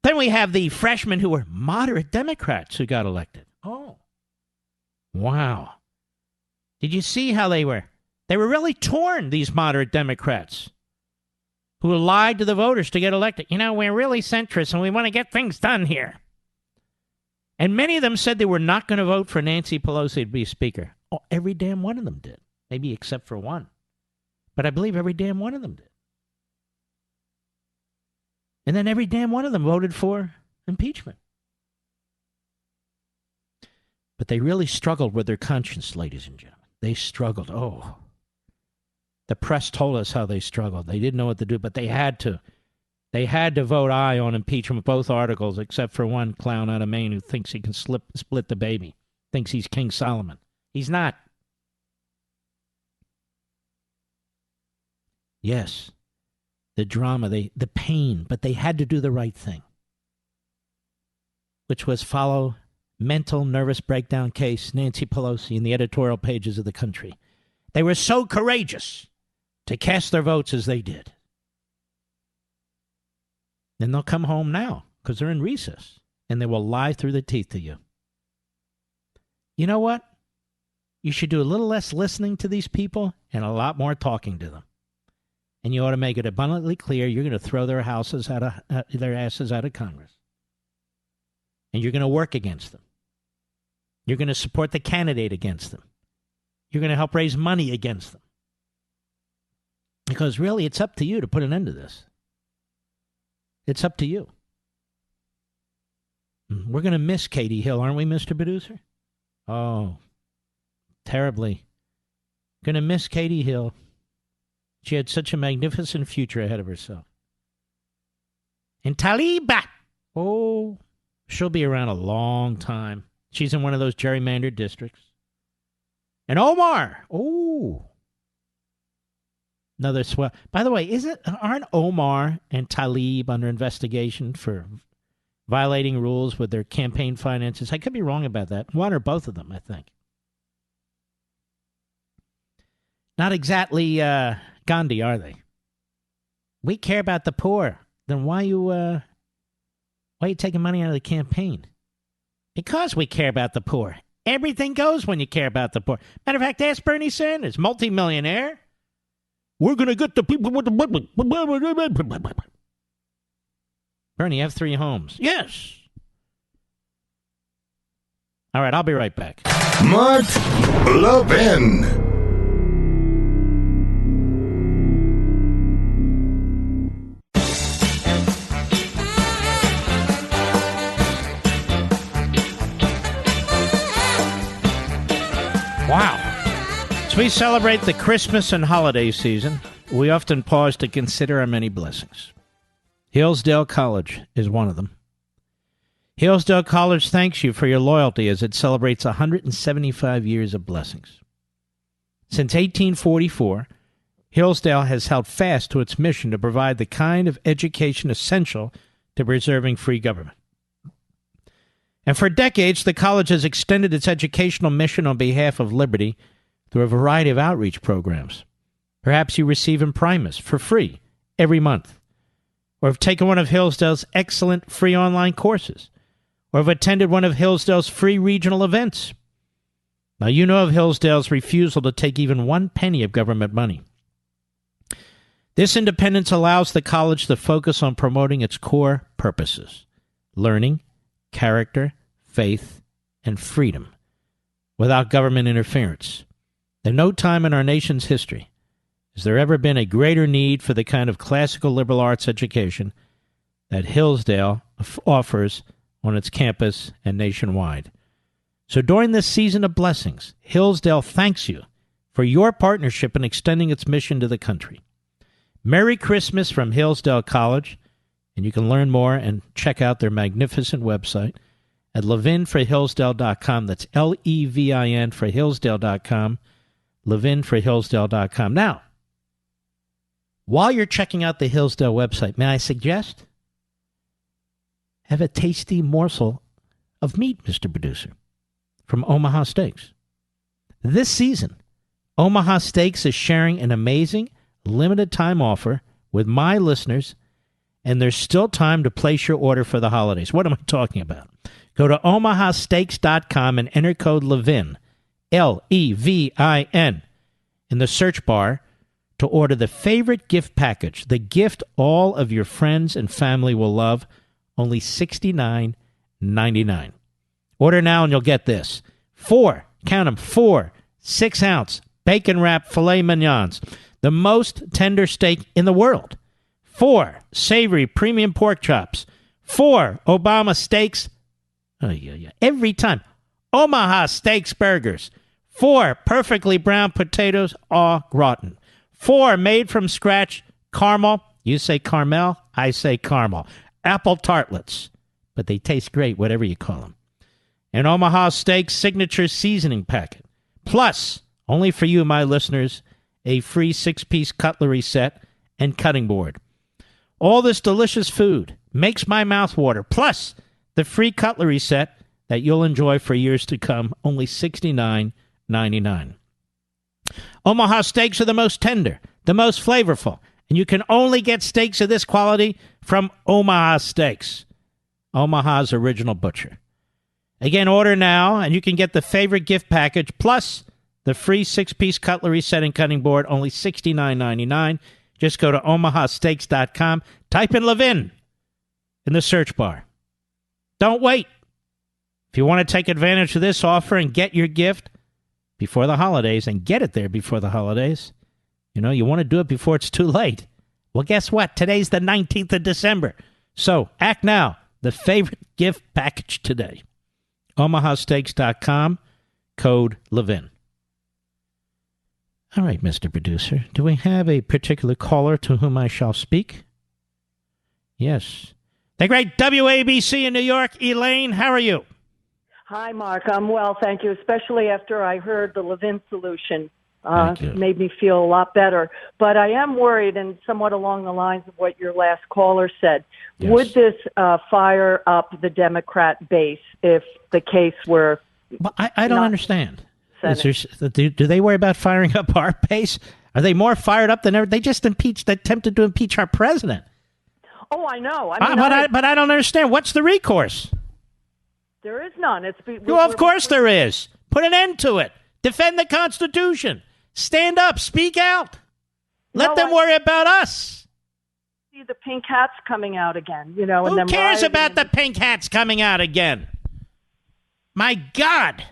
Then we have the freshmen who were moderate Democrats who got elected. Oh, wow. Did you see how they were? They were really torn, these moderate Democrats who lied to the voters to get elected. You know, we're really centrist and we want to get things done here. And many of them said they were not going to vote for Nancy Pelosi to be Speaker. every damn one of them did. Maybe except for one. But I believe every damn one of them did. And then every damn one of them voted for impeachment. But they really struggled with their conscience, ladies and gentlemen. They struggled. Oh. The press told us how they struggled. They didn't know what to do, but they had to. They had to vote aye on impeachment, both articles, except for one clown out of Maine who thinks he can split the baby. Thinks he's King Solomon. He's not. Yes. The drama, the pain, but they had to do the right thing, which was follow mental nervous breakdown case Nancy Pelosi in the editorial pages of the country. They were so courageous to cast their votes as they did. Then they'll come home now because they're in recess, and they will lie through the teeth to you. You know what? You should do a little less listening to these people and a lot more talking to them. And you ought to make it abundantly clear you're going to throw their asses out of Congress. And you're going to work against them. You're going to support the candidate against them. You're going to help raise money against them. Because really, it's up to you to put an end to this. It's up to you. We're going to miss Katie Hill, aren't we, Mr. Producer? Oh, terribly. Going to miss Katie Hill. She had such a magnificent future ahead of herself. And Taliba, oh, she'll be around a long time. She's in one of those gerrymandered districts. And Omar, oh, another swell. By the way, aren't Omar and Tlaib under investigation for violating rules with their campaign finances? I could be wrong about that. One or both of them, I think. Not exactly Gandhi, are they? We care about the poor. Then why are you taking money out of the campaign? Because we care about the poor. Everything goes when you care about the poor. Matter of fact, ask Bernie Sanders, multimillionaire. We're going to get the people with the... Bernie, you have 3 homes. Yes. All right, I'll be right back. Mark Levin. Wow. As we celebrate the Christmas and holiday season, we often pause to consider our many blessings. Hillsdale College is one of them. Hillsdale College thanks you for your loyalty as it celebrates 175 years of blessings. Since 1844, Hillsdale has held fast to its mission to provide the kind of education essential to preserving free government. And for decades, the college has extended its educational mission on behalf of liberty through a variety of outreach programs. Perhaps you receive Imprimus for free every month, or have taken one of Hillsdale's excellent free online courses, or have attended one of Hillsdale's free regional events. Now, you know of Hillsdale's refusal to take even 1 penny of government money. This independence allows the college to focus on promoting its core purposes: learning, character, faith, and freedom, without government interference. At no time in our nation's history has there ever been a greater need for the kind of classical liberal arts education that Hillsdale offers on its campus and nationwide. So during this season of blessings, Hillsdale thanks you for your partnership in extending its mission to the country. Merry Christmas from Hillsdale College, and you can learn more and check out their magnificent website at levinforhillsdale.com. That's Levin for Hillsdale.com, levinforhillsdale.com. Now, while you're checking out the Hillsdale website, may I suggest have a tasty morsel of meat, Mr. Producer, from Omaha Steaks. This season, Omaha Steaks is sharing an amazing limited-time offer with my listeners, and there's still time to place your order for the holidays. What am I talking about? Go to omahasteaks.com and enter code LEVIN, Levin, in the search bar to order the favorite gift package, the gift all of your friends and family will love, only $69.99. Order now and you'll get this: 4, count them, 4 6-ounce bacon-wrapped filet mignons, the most tender steak in the world. 4 savory premium pork chops. 4 Obama steaks. Every time. Omaha Steaks burgers. 4 perfectly brown potatoes au gratin. 4 made from scratch caramel. You say caramel, I say caramel. Apple tartlets. But they taste great, whatever you call them. An Omaha Steaks signature seasoning packet. Plus, only for you, my listeners, a free 6-piece cutlery set and cutting board. All this delicious food makes my mouth water. Plus, the free cutlery set that you'll enjoy for years to come, only $69.99. Omaha Steaks are the most tender, the most flavorful, and you can only get steaks of this quality from Omaha Steaks, Omaha's original butcher. Again, order now, and you can get the favorite gift package, plus the free 6-piece cutlery set and cutting board, only $69.99. Just go to omahasteaks.com, type in Levin in the search bar. Don't wait. If you want to take advantage of this offer and get your gift before the holidays, and get it there before the holidays, you want to do it before it's too late. Well, guess what? Today's the 19th of December. So act now. The favorite gift package today. omahasteaks.com, code Levin. All right, Mr. Producer, do we have a particular caller to whom I shall speak? Yes. The great WABC in New York, Elaine, how are you? Hi, Mark. I'm well, thank you, especially after I heard the Levin solution. Made me feel a lot better. But I am worried, and somewhat along the lines of what your last caller said. Yes. Would this fire up the Democrat base if the case were... Well, I don't understand. Do they worry about firing up our base? Are they more fired up than ever? They just attempted to impeach our president. Oh, I know. But I don't understand. What's the recourse? There is none. Of course there is. Put an end to it. Defend the Constitution. Stand up. Speak out. Let them worry about us. See the pink hats coming out again, Who cares about the pink hats coming out again? My God.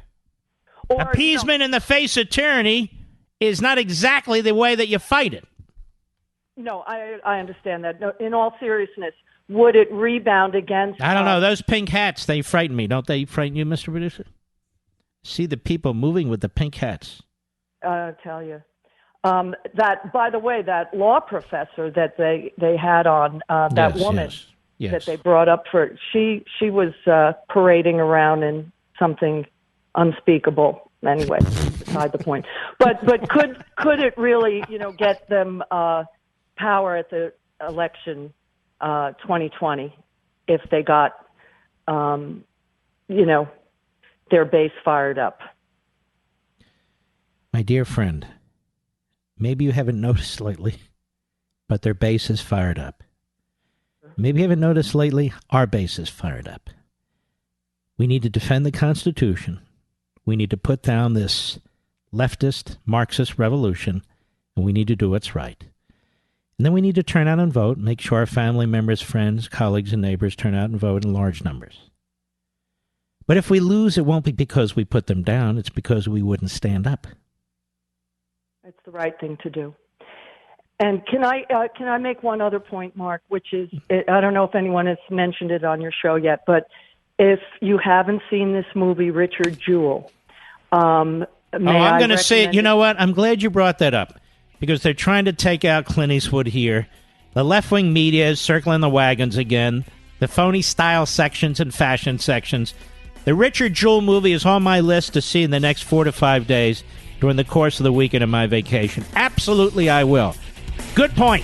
Appeasement in the face of tyranny is not exactly the way that you fight it. No, I understand that. No, in all seriousness, would it rebound against... I don't know. Those pink hats, they frighten me. Don't they frighten you, Mr. Producer? See the people moving with the pink hats. I'll tell you. That, by the way, that law professor that they had on, that woman that they brought up she was parading around in something unspeakable. Anyway, beside the point. But could it really, get them power at the election 2020 if they got, their base fired up? My dear friend, maybe you haven't noticed lately, but their base is fired up. Maybe you haven't noticed lately, our base is fired up. We need to defend the Constitution. We need to put down this leftist, Marxist revolution, and we need to do what's right. And then we need to turn out and vote, make sure our family members, friends, colleagues, and neighbors turn out and vote in large numbers. But if we lose, it won't be because we put them down. It's because we wouldn't stand up. It's the right thing to do. And can I make one other point, Mark, which is, I don't know if anyone has mentioned it on your show yet, but if you haven't seen this movie, Richard Jewell, I'm going to say it. You know what? I'm glad you brought that up because they're trying to take out Clint Eastwood here. The left-wing media is circling the wagons again. The phony style sections and fashion sections. The Richard Jewell movie is on my list to see in the next 4 to 5 days during the course of the weekend of my vacation. Absolutely, I will. Good point.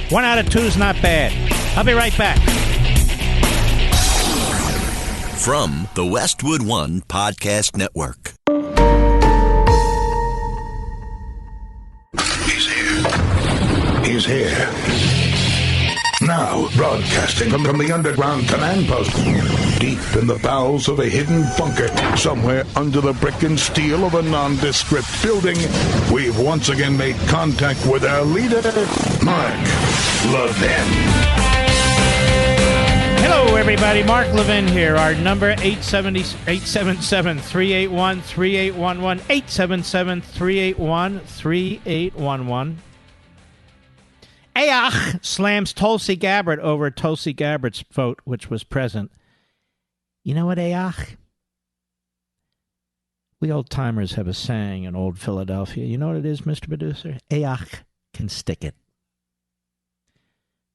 1 out of 2 is not bad. I'll be right back. From the Westwood One Podcast Network. He's here. Now, broadcasting from the underground command post, deep in the bowels of a hidden bunker, somewhere under the brick and steel of a nondescript building, we've once again made contact with our leader, Mark Levin. Hello, everybody. Mark Levin here. Our number, 877-381-3811. 877-381-3811. Ayach slams Tulsi Gabbard over Tulsi Gabbard's vote, which was present. You know what, Ayach? We old-timers have a saying in old Philadelphia. You know what it is, Mr. Producer? Ayach can stick it.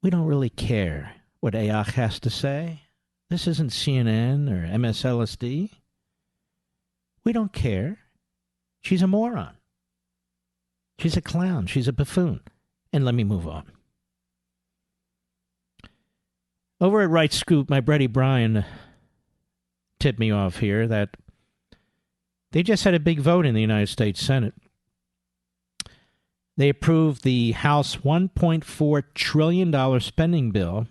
We don't really care what Ayach has to say. This isn't CNN or MSLSD. We don't care. She's a moron. She's a clown. She's a buffoon. And let me move on. Over at Right Scoop, my buddy Brian tipped me off here that they just had a big vote in the United States Senate. They approved the House $1.4 trillion spending bill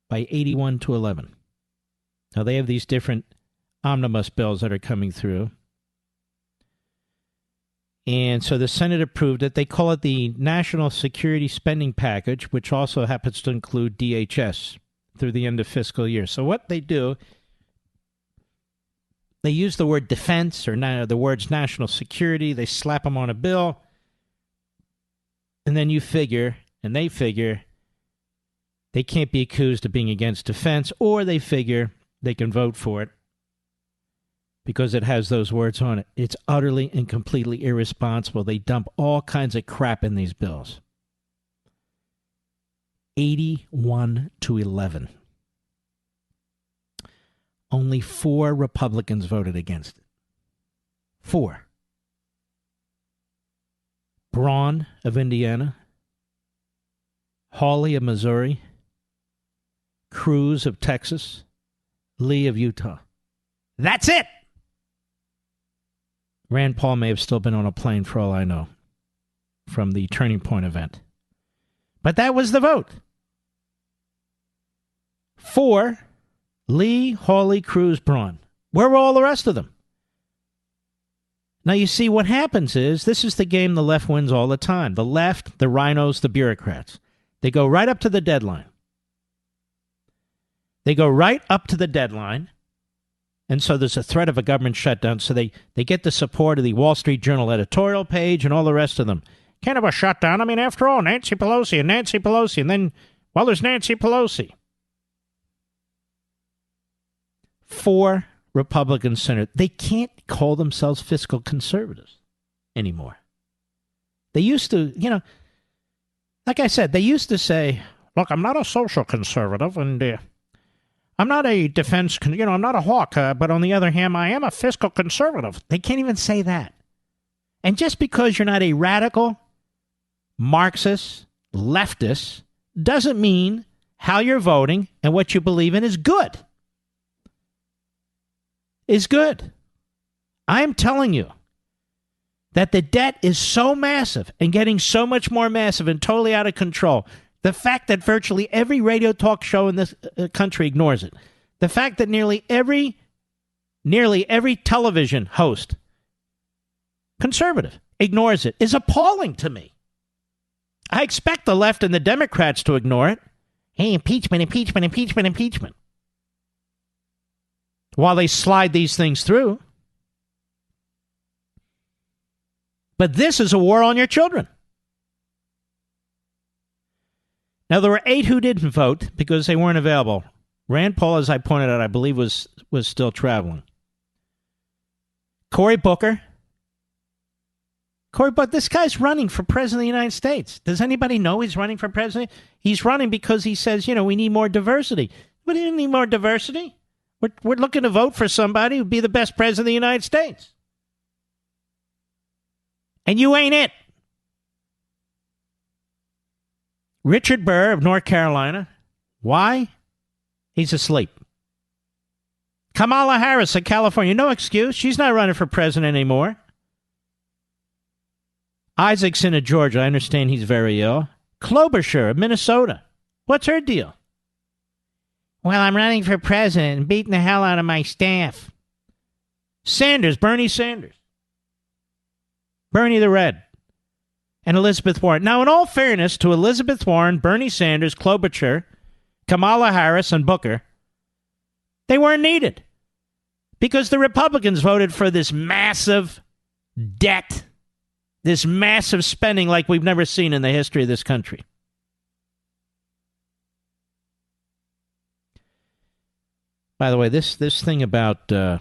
by 81-11. Now, they have these different omnibus bills that are coming through. And so the Senate approved it. They call it the National Security Spending Package, which also happens to include DHS through the end of fiscal year. So what they do, they use the word defense or the words national security. They slap them on a bill. And then you figure, and they figure, they can't be accused of being against defense, or they figure they can vote for it because it has those words on it. It's utterly and completely irresponsible. They dump all kinds of crap in these bills. 81-11. Only 4 Republicans voted against it. 4. Braun of Indiana, Hawley of Missouri, Cruz of Texas, Lee of Utah. That's it! Rand Paul may have still been on a plane for all I know from the Turning Point event. But that was the vote. 4, Lee, Hawley, Cruz, Braun. Where were all the rest of them? Now, you see, what happens is, this is the game the left wins all the time. The left, the rhinos, the bureaucrats. They go right up to the deadline. They go right up to the deadline, and so there's a threat of a government shutdown, so they get the support of the Wall Street Journal editorial page and all the rest of them. Kind of a shutdown. I mean, after all, Nancy Pelosi, and then, well, there's Nancy Pelosi. 4 Republican senators. They can't call themselves fiscal conservatives anymore. They used to, like I said, they used to say, look, I'm not a social conservative, and I'm not a defense, I'm not a hawk, but on the other hand, I am a fiscal conservative. They can't even say that. And just because you're not a radical, Marxist, leftist, doesn't mean how you're voting and what you believe in is good. Is good. I am telling you that the debt is so massive and getting so much more massive and totally out of control. The fact that virtually every radio talk show in this country ignores it. The fact that nearly every television host, conservative, ignores it is appalling to me. I expect the left and the Democrats to ignore it. Hey, impeachment, impeachment, impeachment, impeachment. While they slide these things through. But this is a war on your children. Now, there were 8 who didn't vote because they weren't available. Rand Paul, as I pointed out, I believe was still traveling. Cory Booker. But this guy's running for president of the United States. Does anybody know he's running for president? He's running because he says, we need more diversity. We didn't need more diversity. We're looking to vote for somebody who'd be the best president of the United States. And you ain't it. Richard Burr of North Carolina. Why? He's asleep. Kamala Harris of California. No excuse. She's not running for president anymore. Isaacson of Georgia. I understand he's very ill. Klobuchar of Minnesota. What's her deal? Well, I'm running for president and beating the hell out of my staff. Sanders, Bernie Sanders. Bernie the Red. And Elizabeth Warren. Now, in all fairness to Elizabeth Warren, Bernie Sanders, Klobuchar, Kamala Harris, and Booker, They weren't needed because the Republicans voted for this massive debt, this massive spending like we've never seen in the history of this country. By the way, this thing about, people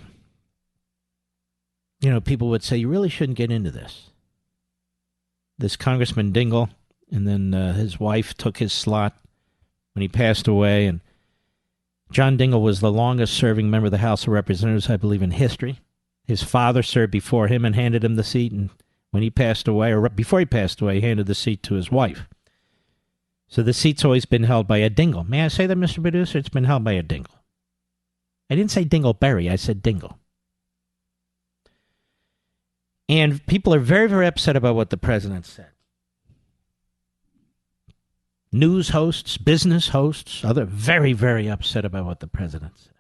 would say, you really shouldn't get into this. This Congressman Dingell, and then his wife took his slot when he passed away. And John Dingell was the longest-serving member of the House of Representatives, I believe, in history. His father served before him and handed him the seat. And when he passed away, or before he passed away, he handed the seat to his wife. So the seat's always been held by a Dingell. May I say that, Mr. Producer? It's been held by a Dingell. I didn't say Dingleberry. I said Dingell. And people are very, very upset about what the president said. News hosts, business hosts, other very, very upset about what the president said.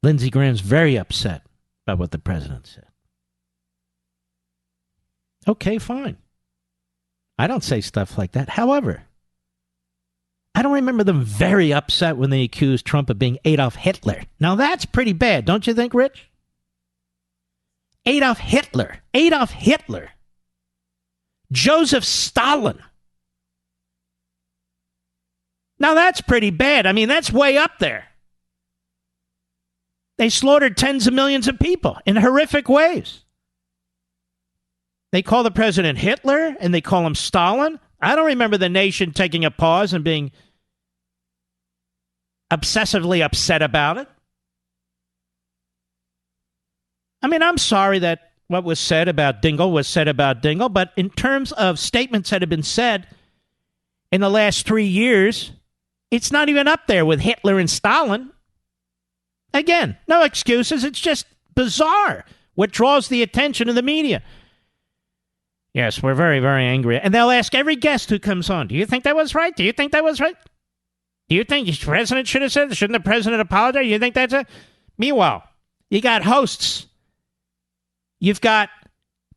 Lindsey Graham's very upset about what the president said. Okay, fine. I don't say stuff like that. However, I don't remember them very upset when they accused Trump of being Adolf Hitler. Now that's pretty bad, don't you think, Rich? Adolf Hitler. Joseph Stalin. Now that's pretty bad. I mean, that's way up there. They slaughtered tens of millions of people in horrific ways. They call the president Hitler and they call him Stalin. I don't remember the nation taking a pause and being obsessively upset about it. I mean, I'm sorry that what was said about Dingell was said about Dingell, but in terms of statements that have been said in the last 3 years, it's not even up there with Hitler and Stalin. Again, no excuses. It's just bizarre what draws the attention of the media. Yes, we're very, very angry. And they'll ask every guest who comes on, do you think that was right? Do you think that was right? Do you think the president should have said that? Shouldn't the president apologize? You think that's it? Meanwhile, you got hosts. You've got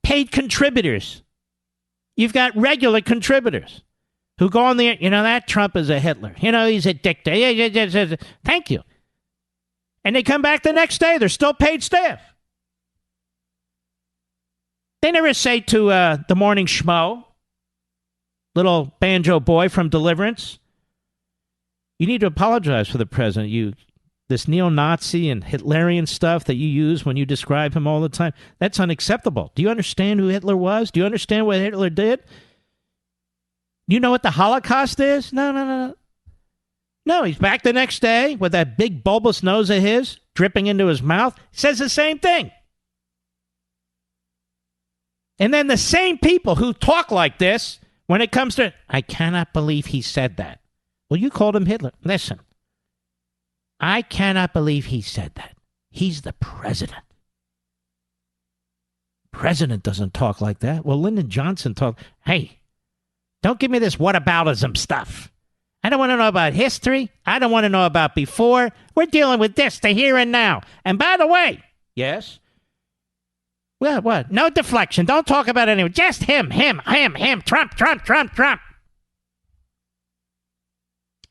paid contributors. You've got regular contributors who go on the, that Trump is a Hitler. He's a dictator. Thank you. And they come back the next day. They're still paid staff. They never say to the morning schmo, little banjo boy from Deliverance, you need to apologize for the president. This neo-Nazi and Hitlerian stuff that you use when you describe him all the time, that's unacceptable. Do you understand who Hitler was? Do you understand what Hitler did? You know what the Holocaust is? No. No, he's back the next day with that big bulbous nose of his dripping into his mouth. Says the same thing. And then the same people who talk like this, when it comes to, I cannot believe he said that. Well, you called him Hitler. Listen, I cannot believe he said that. He's the president. President doesn't talk like that. Well, Lyndon Johnson talked, hey, don't give me this whataboutism stuff. I don't want to know about history. I don't want to know about before. We're dealing with this, the here and now. And by the way, yes? Well, what? No deflection. Don't talk about anyone. Just him, Trump.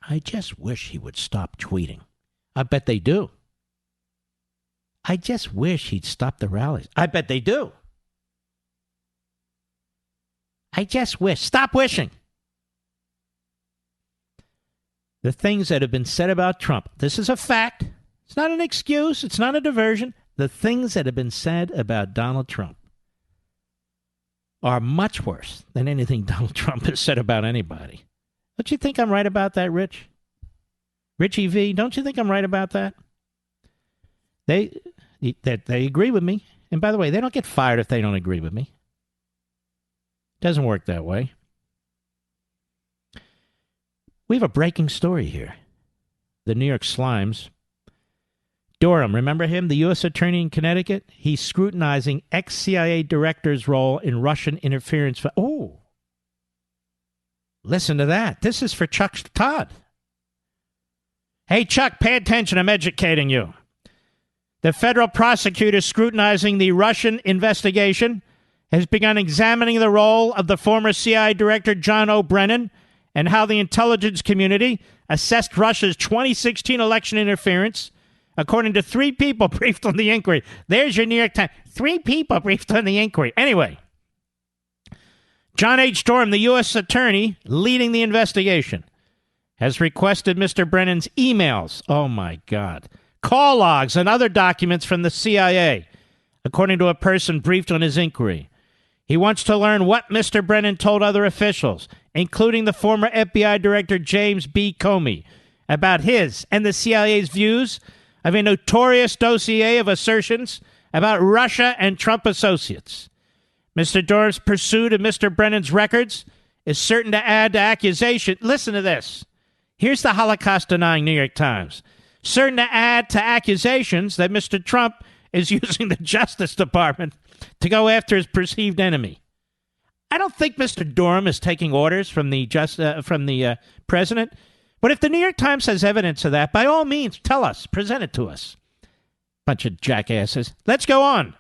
I just wish he would stop tweeting. I bet they do. I just wish he'd stop the rallies. I bet they do. I just wish. Stop wishing. The things that have been said about Trump, this is a fact. It's not an excuse. It's not a diversion. The things that have been said about Donald Trump are much worse than anything Donald Trump has said about anybody. Don't you think I'm right about that, Rich? Richie V, don't you think I'm right about that? They agree with me. And by the way, they don't get fired if they don't agree with me. Doesn't work that way. We have a breaking story here. The New York Slimes. Durham, remember him, the U.S. Attorney in Connecticut? He's scrutinizing ex-CIA director's role in Russian interference. Oh, listen to that. This is for Chuck Todd. Hey, Chuck, pay attention. I'm educating you. The federal prosecutor scrutinizing the Russian investigation has begun examining the role of the former CIA director John O'Brennan and how the intelligence community assessed Russia's 2016 election interference, according to 3 people briefed on the inquiry. There's your New York Times. 3 people briefed on the inquiry. Anyway, John H. Durham, the U.S. attorney leading the investigation, has requested Mr. Brennan's emails. Oh, my God. Call logs and other documents from the CIA, according to a person briefed on his inquiry. He wants to learn what Mr. Brennan told other officials, including the former FBI Director James B. Comey, about his and the CIA's views of a notorious dossier of assertions about Russia and Trump associates. Mr. Durham's pursuit of Mr. Brennan's records is certain to add to accusation. Listen to this. Here's the Holocaust-denying New York Times. Certain to add to accusations that Mr. Trump is using the Justice Department to go after his perceived enemy. I don't think Mr. Durham is taking orders from the president, but if the New York Times has evidence of that, by all means, tell us, present it to us. Bunch of jackasses. Let's go on.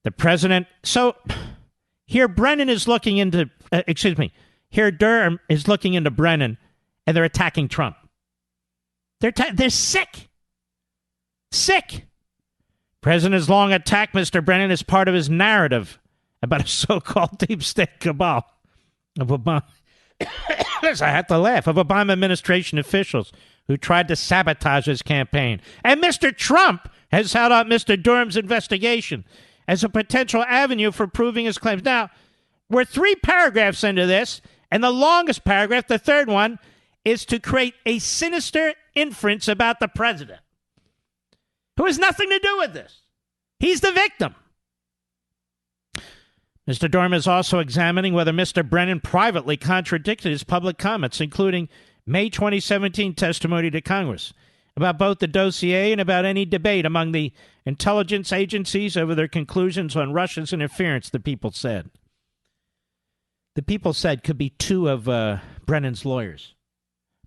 The president. So here Brennan is looking into, here Durham is looking into Brennan, and they're attacking Trump. They're sick. Sick. President has long attacked Mr. Brennan as part of his narrative about a so-called deep state cabal of Obama. I had to laugh. Of Obama administration officials who tried to sabotage his campaign. And Mr. Trump has held out Mr. Durham's investigation as a potential avenue for proving his claims. Now, we're 3 paragraphs into this, and the longest paragraph, the third one, is to create a sinister inference about the president, who has nothing to do with this. He's the victim. Mr. Durham is also examining whether Mr. Brennan privately contradicted his public comments, including May 2017 testimony to Congress about both the dossier and about any debate among the intelligence agencies over their conclusions on Russia's interference, the people said. The people said could be 2 of Brennan's lawyers.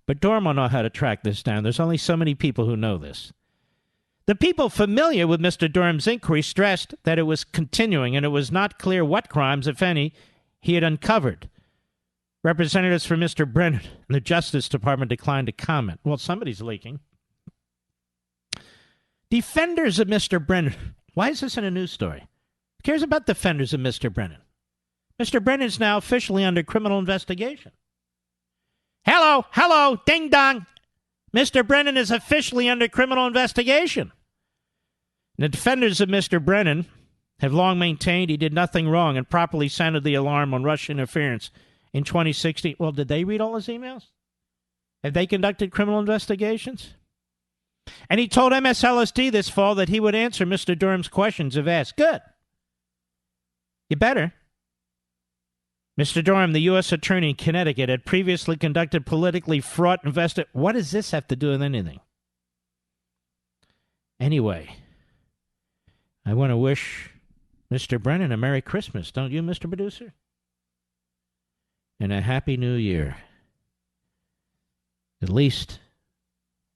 But Durham will know how to track this down. There's only so many people who know this. The people familiar with Mr. Durham's inquiry stressed that it was continuing and it was not clear what crimes, if any, he had uncovered. Representatives for Mr. Brennan and the Justice Department declined to comment. Well, somebody's leaking. Defenders of Mr. Brennan. Why is this in a news story? Who cares about defenders of Mr. Brennan? Mr. Brennan is now officially under criminal investigation. Hello, ding dong. Mr. Brennan is officially under criminal investigation. The defenders of Mr. Brennan have long maintained he did nothing wrong and properly sounded the alarm on Russian interference in 2016. Well, did they read all his emails? Have they conducted criminal investigations? And he told MSLSD this fall that he would answer Mr. Durham's questions if asked. Good. You better. Mr. Durham, the U.S. Attorney in Connecticut, had previously conducted politically fraught investigation. What does this have to do with anything? Anyway, I want to wish Mr. Brennan a Merry Christmas, don't you, Mr. Producer? And a Happy New Year. At least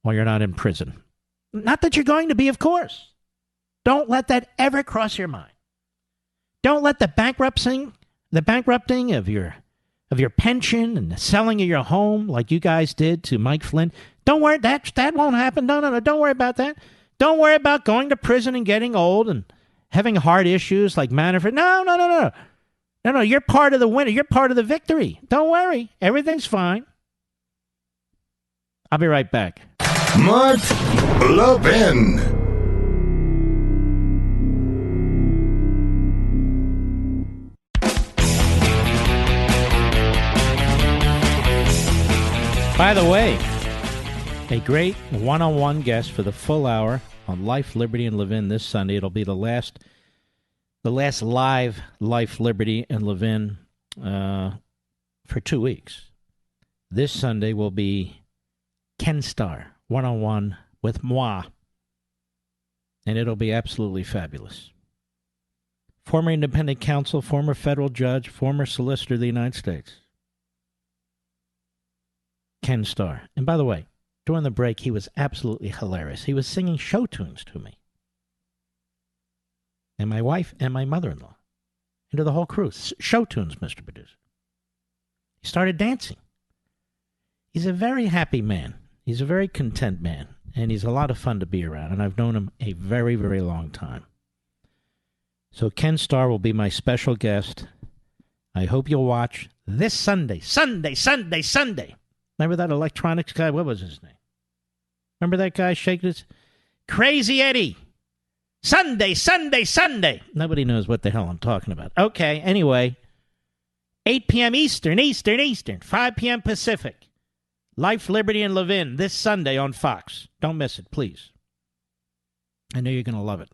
while you're not in prison. Not that you're going to be, of course. Don't let that ever cross your mind. Don't let the bankrupting of your pension and the selling of your home, like you guys did to Mike Flynn. Don't worry, that won't happen. No, don't worry about that. Don't worry about going to prison and getting old and having heart issues like Manafort. No, you're part of the winner. You're part of the victory. Don't worry. Everything's fine. I'll be right back. Mark Levin. By the way, a great one-on-one guest for the full hour on Life, Liberty, and Levin this Sunday. It'll be the last live Life, Liberty, and Levin for 2 weeks. This Sunday will be Ken Starr, one-on-one with moi, and it'll be absolutely fabulous. Former independent counsel, former federal judge, former solicitor of the United States. Ken Starr. And by the way, during the break, he was absolutely hilarious. He was singing show tunes to me. And my wife and my mother-in-law. And to the whole crew. Show tunes, Mr. Producer. He started dancing. He's a very happy man. He's a very content man, and he's a lot of fun to be around, and I've known him a very, very long time. So Ken Starr will be my special guest. I hope you'll watch this Sunday. Sunday. Remember that electronics guy? What was his name? Remember that guy shaking his... Crazy Eddie. Sunday. Nobody knows what the hell I'm talking about. Okay, anyway. 8 p.m. Eastern. 5 p.m. Pacific. Life, Liberty, and Levin this Sunday on Fox. Don't miss it, please. I know you're going to love it.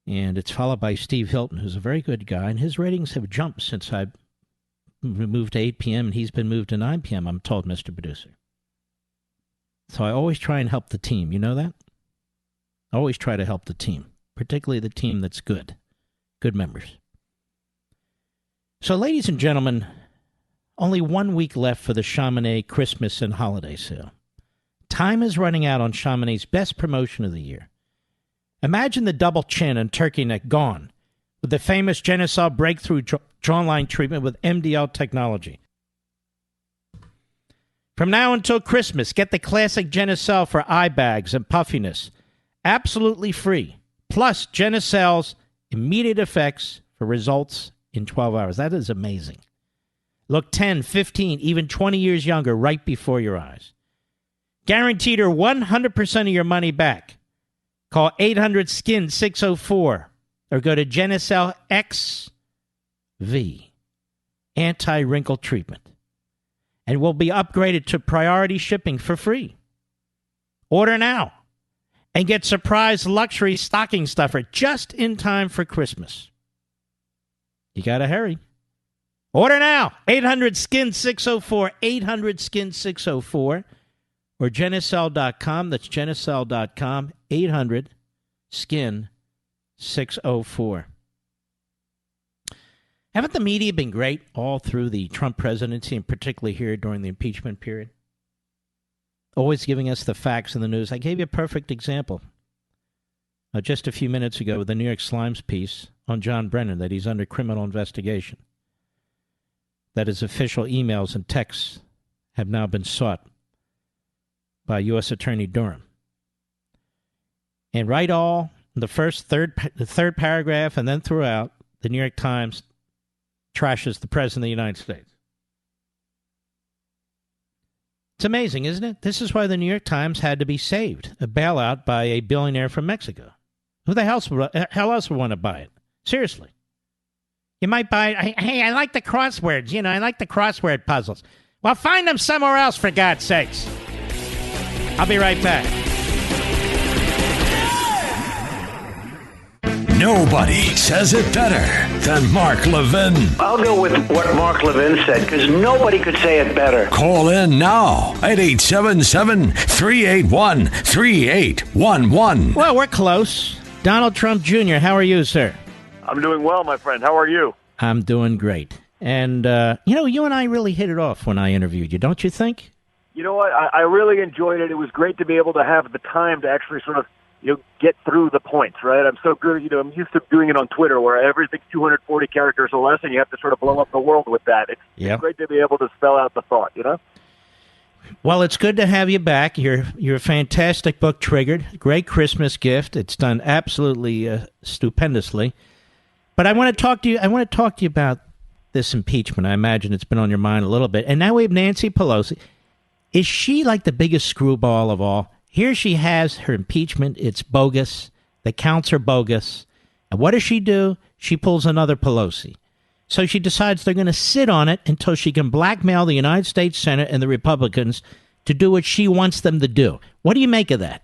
And it's followed by Steve Hilton, who's a very good guy, and his ratings have jumped since I moved to 8 p.m., and he's been moved to 9 p.m., I'm told, Mr. Producer. So I always try and help the team. You know that? I always try to help the team, particularly the team that's good. Good members. So, ladies and gentlemen, only 1 week left for the Chamonix Christmas and holiday sale. Time is running out on Chamonix's best promotion of the year. Imagine the double chin and turkey neck gone with the famous Genucel breakthrough jawline treatment with MDL technology. From now until Christmas, get the classic Genucel for eye bags and puffiness. Absolutely free. Plus, Genucel's immediate effects for results in 12 hours. That is amazing. Look 10, 15, even 20 years younger right before your eyes. Guaranteed or 100% of your money back. Call 800-SKIN-604 or go to Genucel XV, anti-wrinkle treatment, and will be upgraded to priority shipping for free. Order now and get surprise luxury stocking stuffer just in time for Christmas. You got to hurry. Order now, 800-SKIN-604, 800-SKIN-604. Or Genucel.com. That's Genucel.com. 800-SKIN-604. Haven't the media been great all through the Trump presidency, and particularly here during the impeachment period? Always giving us the facts in the news. I gave you a perfect example just a few minutes ago with the New York Slimes piece on John Brennan, that he's under criminal investigation, that his official emails and texts have now been sought by U.S. Attorney Durham. And right all, the third paragraph, and then throughout, the New York Times trashes the President of the United States. It's amazing, isn't it? This is why the New York Times had to be saved, a bailout by a billionaire from Mexico. Who the hell else would want to buy it? Seriously. You might buy it. Hey, I like the crosswords. I like the crossword puzzles. Well, find them somewhere else, for God's sakes. I'll be right back. Nobody says it better than Mark Levin. I'll go with what Mark Levin said, because nobody could say it better. Call in now at 877-381-3811. Well, we're close. Donald Trump Jr., how are you, sir? I'm doing well, my friend. How are you? I'm doing great. And, you and I really hit it off when I interviewed you, don't you think? You know what? I really enjoyed it. It was great to be able to have the time to actually sort of, get through the points, right? I'm so good, I'm used to doing it on Twitter where everything's 240 characters or less, and you have to sort of blow up the world with that. It's great to be able to spell out the thought, Well, it's good to have you back. You're a fantastic book, Triggered. Great Christmas gift. It's done absolutely stupendously. But I want to talk to you. About this impeachment. I imagine it's been on your mind a little bit. And now we have Nancy Pelosi. Is she like the biggest screwball of all? Here she has her impeachment. It's bogus. The counts are bogus. And what does she do? She pulls another Pelosi. So she decides they're going to sit on it until she can blackmail the United States Senate and the Republicans to do what she wants them to do. What do you make of that?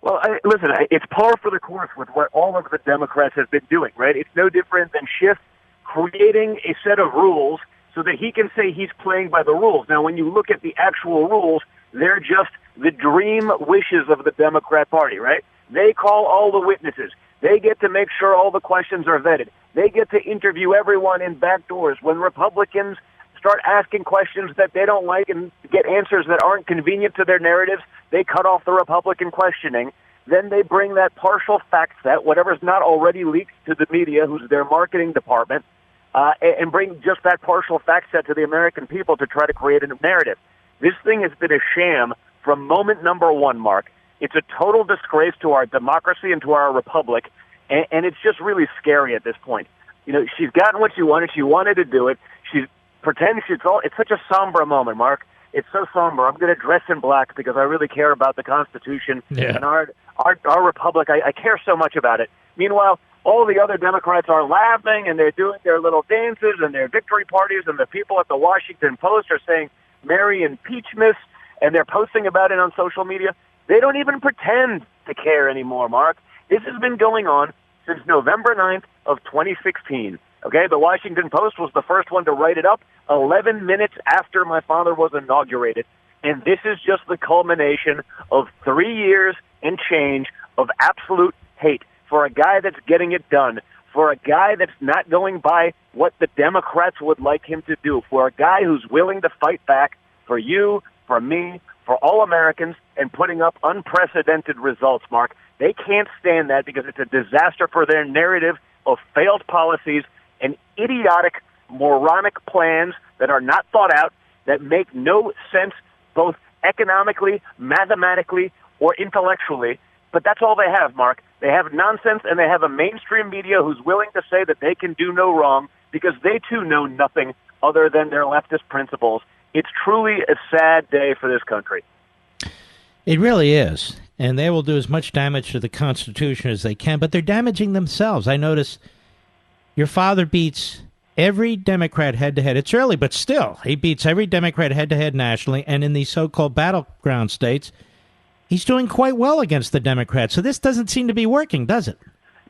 Well, listen, it's par for the course with what all of the Democrats have been doing, right? It's no different than Schiff creating a set of rules so that he can say he's playing by the rules. Now, when you look at the actual rules, they're just the dream wishes of the Democrat Party, right? They call all the witnesses. They get to make sure all the questions are vetted. They get to interview everyone in back doors. When Republicans start asking questions that they don't like and get answers that aren't convenient to their narratives, they cut off the Republican questioning. Then they bring that partial fact set, whatever's not already leaked to the media, who's their marketing department, and bring just that partial fact set to the American people to try to create a narrative. This thing has been a sham from moment number one, Mark. It's a total disgrace to our democracy and to our republic, and it's just really scary at this point. You know, she's gotten what she wanted. She wanted to do it. She's pretending it's such a somber moment, Mark. It's so somber. I'm going to dress in black because I really care about the Constitution and our republic. I care so much about it. Meanwhile, all the other Democrats are laughing, and they're doing their little dances and their victory parties, and the people at the Washington Post are saying, "Merry impeachment," and they're posting about it on social media. They don't even pretend to care anymore, Mark. This has been going on since November 9th of 2016. Okay, the Washington Post was the first one to write it up 11 minutes after my father was inaugurated. And this is just the culmination of 3 years and change of absolute hate for a guy that's getting it done, for a guy that's not going by what the Democrats would like him to do, for a guy who's willing to fight back for you, for me, for all Americans, and putting up unprecedented results, Mark. They can't stand that because it's a disaster for their narrative of failed policies and idiotic, moronic plans that are not thought out, that make no sense both economically, mathematically, or intellectually. But that's all they have, Mark. They have nonsense, and they have a mainstream media who's willing to say that they can do no wrong because they, too, know nothing other than their leftist principles. It's truly a sad day for this country. It really is. And they will do as much damage to the Constitution as they can, but they're damaging themselves. I notice your father beats every Democrat head-to-head. It's early, but still, he beats every Democrat head-to-head nationally, and in these so-called battleground states, he's doing quite well against the Democrats. So this doesn't seem to be working, does it?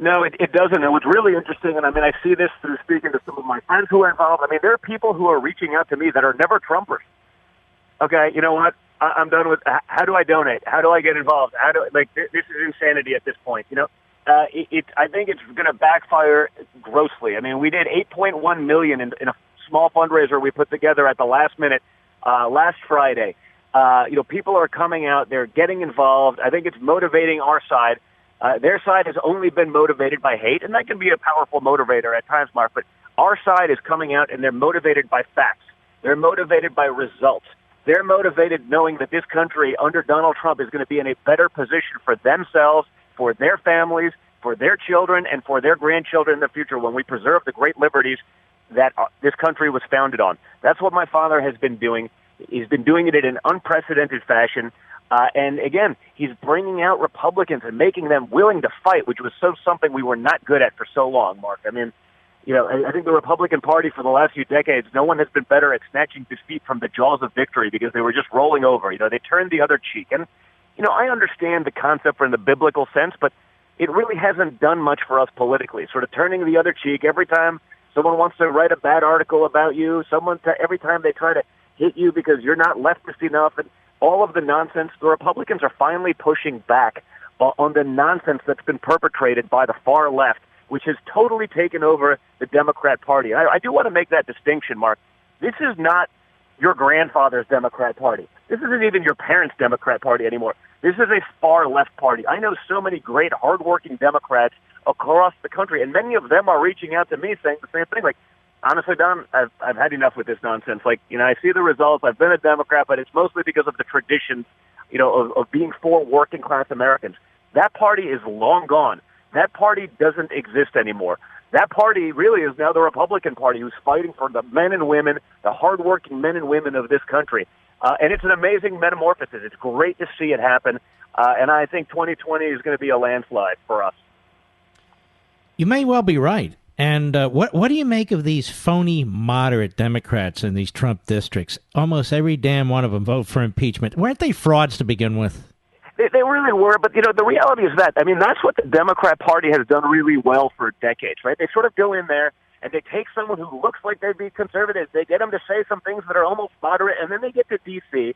No, it doesn't. And what's really interesting, and I mean, I see this through speaking to some of my friends who are involved. I mean, there are people who are reaching out to me that are never Trumpers. Okay, you know what? I'm done with. How do I donate? How do I get involved? This is insanity at this point. You know, I think it's going to backfire grossly. I mean, we did $8.1 million in a small fundraiser we put together at the last minute last Friday. People are coming out. They're getting involved. I think it's motivating our side. Their side has only been motivated by hate, and that can be a powerful motivator at times, Mark. But our side is coming out, and they're motivated by facts. They're motivated by results. They're motivated knowing that this country under Donald Trump is going to be in a better position for themselves, for their families, for their children, and for their grandchildren in the future when we preserve the great liberties that this country was founded on. That's what my father has been doing. He's been doing it in an unprecedented fashion. And again, he's bringing out Republicans and making them willing to fight, which was something we were not good at for so long, Mark. I mean, I think the Republican Party for the last few decades, no one has been better at snatching defeat from the jaws of victory because they were just rolling over. They turned the other cheek. And, I understand the concept from the biblical sense, but it really hasn't done much for us politically, sort of turning the other cheek every time someone wants to write a bad article about you, every time they try to hit you because you're not leftist enough, and all of the nonsense. The Republicans are finally pushing back on the nonsense that's been perpetrated by the far left, which has totally taken over the Democrat Party. I do want to make that distinction, Mark. This is not your grandfather's Democrat Party. This isn't even your parents' Democrat Party anymore. This is a far left party. I know so many great, hardworking Democrats across the country, and many of them are reaching out to me saying the same thing. Like, honestly, Don, I've had enough with this nonsense. Like, I see the results. I've been a Democrat, but it's mostly because of the traditions, of being for working class Americans. That party is long gone. That party doesn't exist anymore. That party really is now the Republican Party, who's fighting for the men and women, the hardworking men and women of this country. And it's an amazing metamorphosis. It's great to see it happen. And I think 2020 is going to be a landslide for us. You may well be right. And what do you make of these phony moderate Democrats in these Trump districts? Almost every damn one of them vote for impeachment. Weren't they frauds to begin with? They really were, but the reality is that, that's what the Democrat Party has done really well for decades, right? They sort of go in there and they take someone who looks like they'd be conservative, they get them to say some things that are almost moderate, and then they get to D.C.,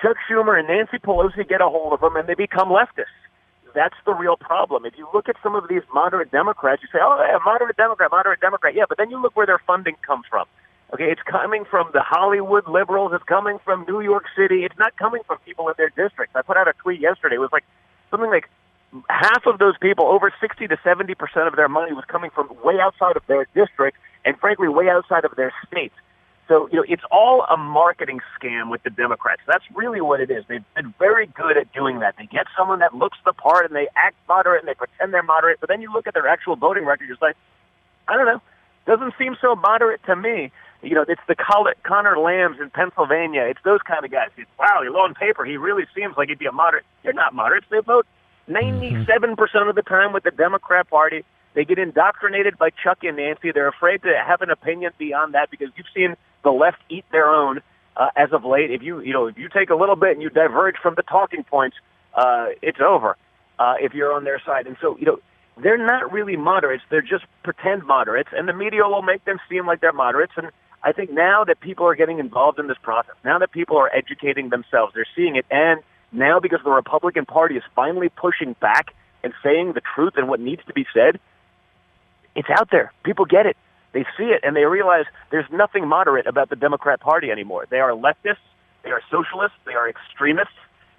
Chuck Schumer and Nancy Pelosi get a hold of them, and they become leftists. That's the real problem. If you look at some of these moderate Democrats, you say, oh, yeah, moderate Democrat. Yeah, but then you look where their funding comes from. Okay, it's coming from the Hollywood liberals. It's coming from New York City. It's not coming from people in their districts. I put out a tweet yesterday. It was like something like half of those people, over 60 to 70% of their money was coming from way outside of their district and, frankly, way outside of their states. So, it's all a marketing scam with the Democrats. That's really what it is. They've been very good at doing that. They get someone that looks the part and they act moderate and they pretend they're moderate, but then you look at their actual voting record, you're just like, I don't know, doesn't seem so moderate to me. It's the Connor Lambs in Pennsylvania. It's those kind of guys. Wow, on paper, he really seems like he'd be a moderate. You're not moderates. They vote 97% of the time with the Democrat Party. They get indoctrinated by Chuck and Nancy. They're afraid to have an opinion beyond that because you've seen the left eat their own as of late. If you take a little bit and you diverge from the talking points, it's over if you're on their side. And so, they're not really moderates. They're just pretend moderates, and the media will make them seem like they're moderates. And I think now that people are getting involved in this process, now that people are educating themselves, they're seeing it, and now because the Republican Party is finally pushing back and saying the truth and what needs to be said, it's out there. People get it. They see it, and they realize there's nothing moderate about the Democrat Party anymore. They are leftists, they are socialists, they are extremists,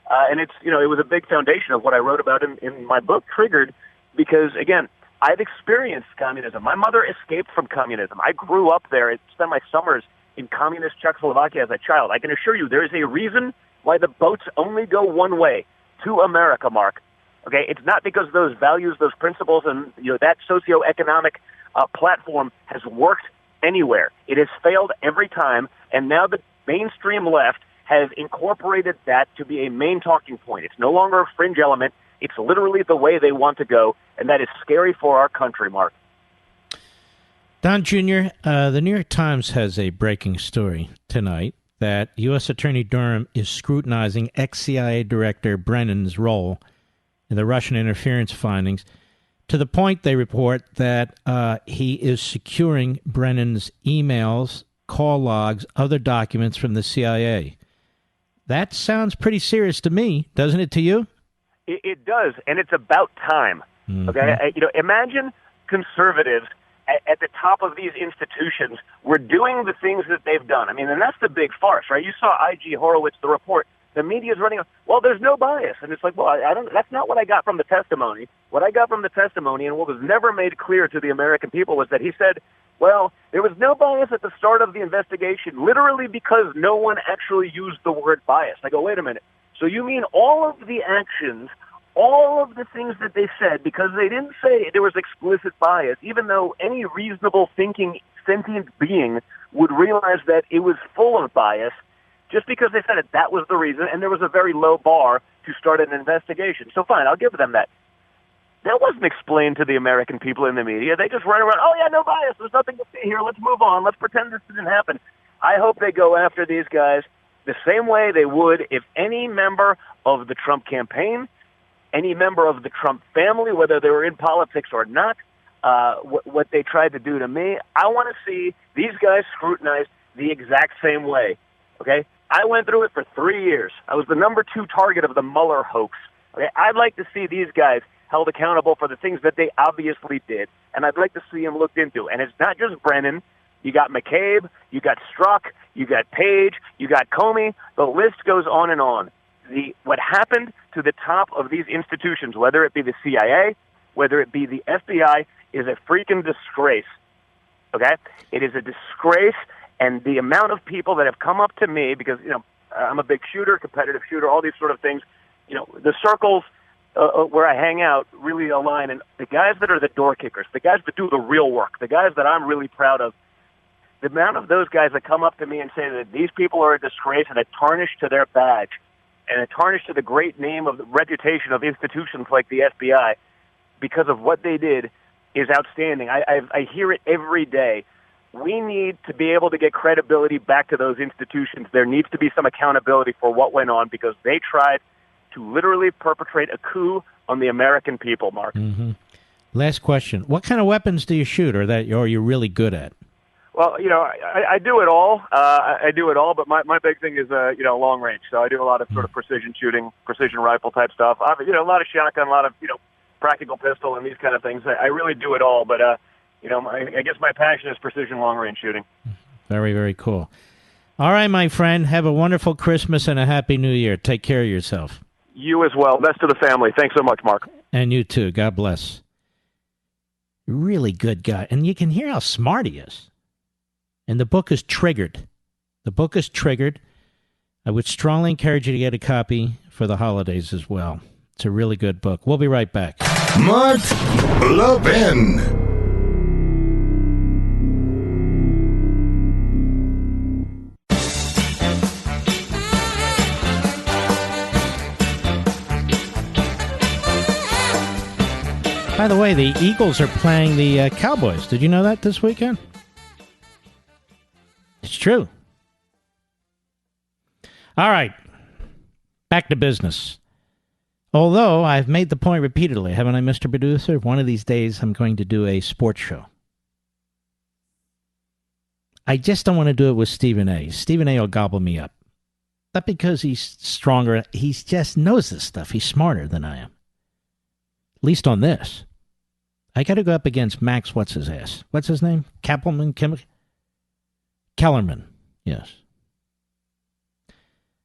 and it was a big foundation of what I wrote about in my book, Triggered, because, again, I've experienced communism. My mother escaped from communism. I grew up there. I spent my summers in communist Czechoslovakia as a child. I can assure you there is a reason why the boats only go one way, to America, Mark. Okay, it's not because those values, those principles, and that socioeconomic platform has worked anywhere. It has failed every time, and now the mainstream left has incorporated that to be a main talking point. It's no longer a fringe element. It's literally the way they want to go, and that is scary for our country, Mark. Don Jr., the New York Times has a breaking story tonight that U.S. Attorney Durham is scrutinizing ex-CIA Director Brennan's role in the Russian interference findings, to the point, they report, that he is securing Brennan's emails, call logs, other documents from the CIA. That sounds pretty serious to me, doesn't it to you? It does, and it's about time. Okay, imagine conservatives at the top of these institutions were doing the things that they've done. I mean, and that's the big farce, right? You saw I.G. Horowitz, the report. The media is running, well, there's no bias. And it's like, well, I don't. That's not what I got from the testimony. What I got from the testimony, and what was never made clear to the American people, was that he said, well, there was no bias at the start of the investigation, literally because no one actually used the word bias. I go, wait a minute. So you mean all of the actions, all of the things that they said, because they didn't say there was explicit bias, even though any reasonable thinking sentient being would realize that it was full of bias, just because they said it, that was the reason, and there was a very low bar to start an investigation. So fine, I'll give them that. That wasn't explained to the American people in the media. They just run around, oh yeah, no bias, there's nothing to see here, let's move on, let's pretend this didn't happen. I hope they go after these guys the same way they would if any member of the Trump campaign, any member of the Trump family, whether they were in politics or not, what they tried to do to me. I want to see these guys scrutinized the exact same way, okay? I went through it for 3 years. I was the number 2 target of the Mueller hoax. Okay? I'd like to see these guys held accountable for the things that they obviously did, and I'd like to see them looked into. And it's not just Brennan. You got McCabe, you got Strzok, you got Page, you got Comey. The list goes on and on. What happened to the top of these institutions, whether it be the CIA, whether it be the FBI, is a freaking disgrace. Okay? It is a disgrace, and the amount of people that have come up to me, because, I'm a big shooter, competitive shooter, all these sort of things, the circles where I hang out really align, and the guys that are the door kickers, the guys that do the real work, the guys that I'm really proud of, the amount of those guys that come up to me and say that these people are a disgrace and a tarnish to their badge and a tarnish to the great name of the reputation of institutions like the FBI because of what they did is outstanding. I hear it every day. We need to be able to get credibility back to those institutions. There needs to be some accountability for what went on because they tried to literally perpetrate a coup on the American people, Mark. Mm-hmm. Last question. What kind of weapons do you shoot or that you're really good at? Well, I do it all. I do it all, but my big thing is, long range. So I do a lot of sort of precision shooting, precision rifle type stuff. A lot of shotgun, a lot of, practical pistol and these kind of things. I really do it all, but, I guess my passion is precision long range shooting. Very, very cool. All right, my friend. Have a wonderful Christmas and a happy New Year. Take care of yourself. You as well. Best to the family. Thanks so much, Mark. And you too. God bless. Really good guy. And you can hear how smart he is. And the book is Triggered. The book is Triggered. I would strongly encourage you to get a copy for the holidays as well. It's a really good book. We'll be right back. Mark Levin. By the way, the Eagles are playing the Cowboys. Did you know that this weekend? It's true. All right. Back to business. Although I've made the point repeatedly, haven't I, Mr. Producer? One of these days I'm going to do a sports show. I just don't want to do it with Stephen A. Stephen A. will gobble me up. Not because he's stronger. He just knows this stuff. He's smarter than I am. At least on this. I got to go up against Max, what's his ass? What's his name? Kellerman. Yes.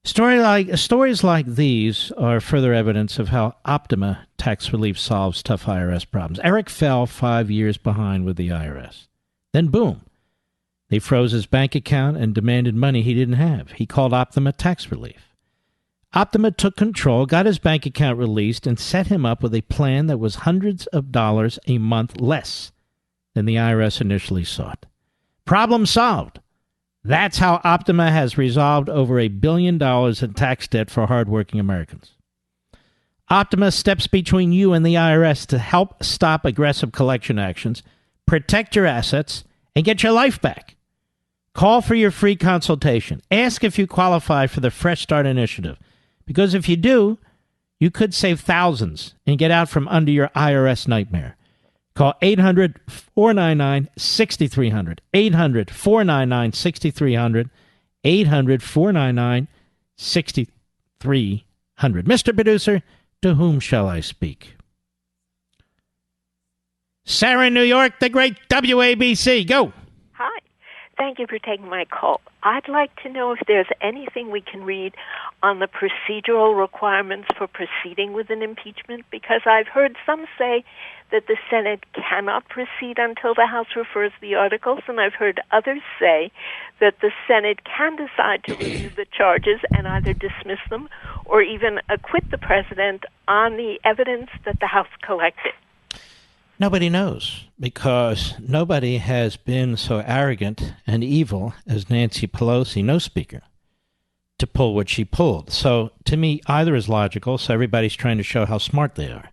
Stories like these are further evidence of how Optima tax relief solves tough IRS problems. Eric fell 5 years behind with the IRS. Then boom, they froze his bank account and demanded money he didn't have. He called Optima tax relief. Optima took control, got his bank account released, and set him up with a plan that was hundreds of dollars a month less than the IRS initially sought. Problem solved. That's how Optima has resolved over $1 billion in tax debt for hardworking Americans. Optima steps between you and the IRS to help stop aggressive collection actions, protect your assets, and get your life back. Call for your free consultation. Ask if you qualify for the Fresh Start Initiative. Because if you do, you could save thousands and get out from under your IRS nightmare. Call 800-499-6300. 800-499-6300. 800-499-6300. Mr. Producer, to whom shall I speak? Sarah in New York, the great WABC. Go. Hi. Thank you for taking my call. I'd like to know if there's anything we can read on the procedural requirements for proceeding with an impeachment, because I've heard some say that the Senate cannot proceed until the House refers the articles, and I've heard others say that the Senate can decide to review the charges and either dismiss them or even acquit the president on the evidence that the House collected. Nobody knows, because nobody has been so arrogant and evil as Nancy Pelosi, no speaker, to pull what she pulled. So, to me, either is logical, so everybody's trying to show how smart they are.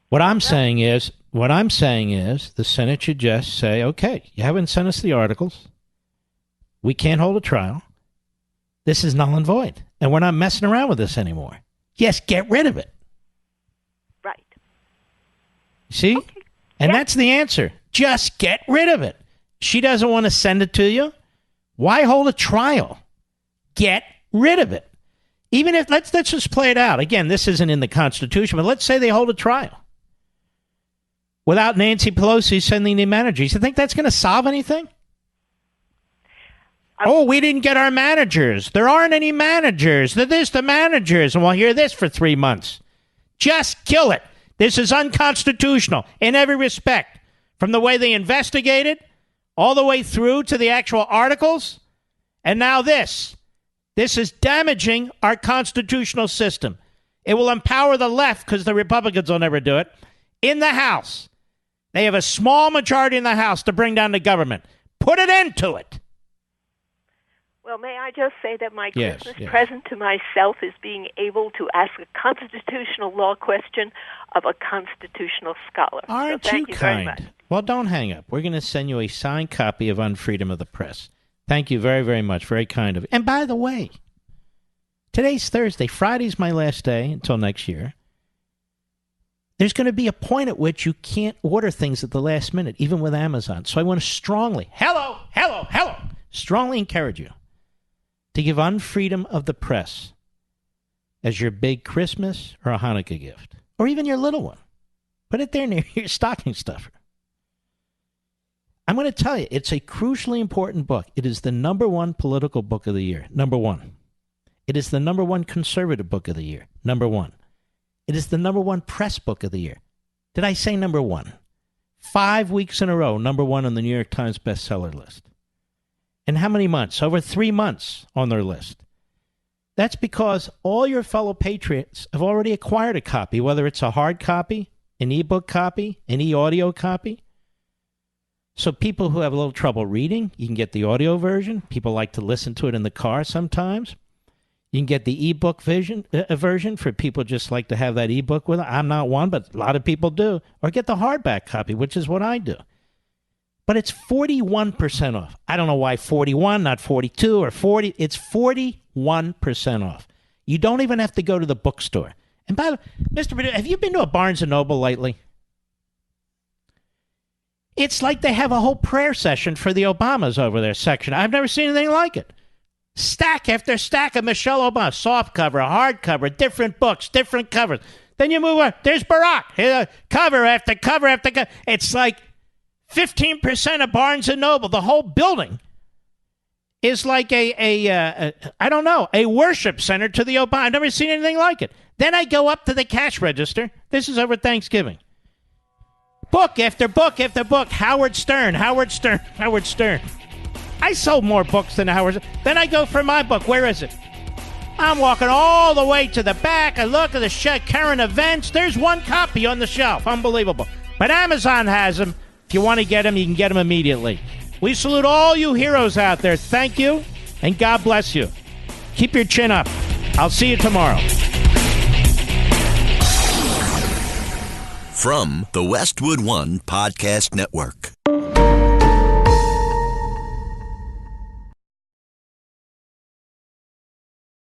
What I'm saying is the Senate should just say, okay, you haven't sent us the articles. We can't hold a trial. This is null and void, and we're not messing around with this anymore. Yes, get rid of it. Right. See? Okay. And that's the answer. Just get rid of it. She doesn't want to send it to you. Why hold a trial? Get rid of it. Even if, let's just play it out. Again, this isn't in the Constitution, but let's say they hold a trial without Nancy Pelosi sending the managers. You think that's going to solve anything? Oh, we didn't get our managers. There aren't any managers. There's the managers, and we'll hear this for 3 months. Just kill it. This is unconstitutional in every respect, from the way they investigated all the way through to the actual articles. And now this. This is damaging our constitutional system. It will empower the left, because the Republicans will never do it, in the House. They have a small majority in the House to bring down the government. Put an end to it. Well, may I just say that my Christmas present to myself is being able to ask a constitutional law question of a constitutional scholar. Aren't you kind? Very much. Well, don't hang up. We're going to send you a signed copy of Unfreedom of the Press. Thank you very, very much. Very kind of you. And by the way, today's Thursday. Friday's my last day until next year. There's going to be a point at which you can't order things at the last minute, even with Amazon. So I want to strongly encourage you to give Unfreedom of the Press as your big Christmas or a Hanukkah gift, or even your little one. Put it there near your stocking stuffer. I'm going to tell you, it's a crucially important book. It is the #1 political book of the year, #1. It is the #1 conservative book of the year, #1. It is the #1 press book of the year. Did I say #1? 5 weeks in a row, #1 on the New York Times bestseller list. In how many months? Over 3 months on their list. That's because all your fellow patriots have already acquired a copy, whether it's a hard copy, an ebook copy, an e-audio copy. So people who have a little trouble reading, you can get the audio version. People like to listen to it in the car sometimes. You can get the ebook version for people just like to have that ebook with it. I'm not one, but a lot of people do. Or get the hardback copy, which is what I do. But it's 41% off. I don't know why 41, not 42 or 40. It's 41% off. You don't even have to go to the bookstore. And by the way, Mr. Perdue, have you been to a Barnes & Noble lately? It's like they have a whole prayer session for the Obamas over there section. I've never seen anything like it. Stack after stack of Michelle Obama. Soft cover, hard cover, different books, different covers. Then you move on. There's Barack. Cover after cover after cover. It's like 15% of Barnes & Noble. The whole building is like a worship center to the Obama. I've never seen anything like it. Then I go up to the cash register. This is over Thanksgiving. Book after book after book. Howard Stern. I sold more books than Howard Stern. Then I go for my book. Where is it? I'm walking all the way to the back. I look at the current events. There's one copy on the shelf. Unbelievable. But Amazon has them. If you want to get them, you can get them immediately. We salute all you heroes out there. Thank you, and God bless you. Keep your chin up. I'll see you tomorrow. From the Westwood One Podcast Network.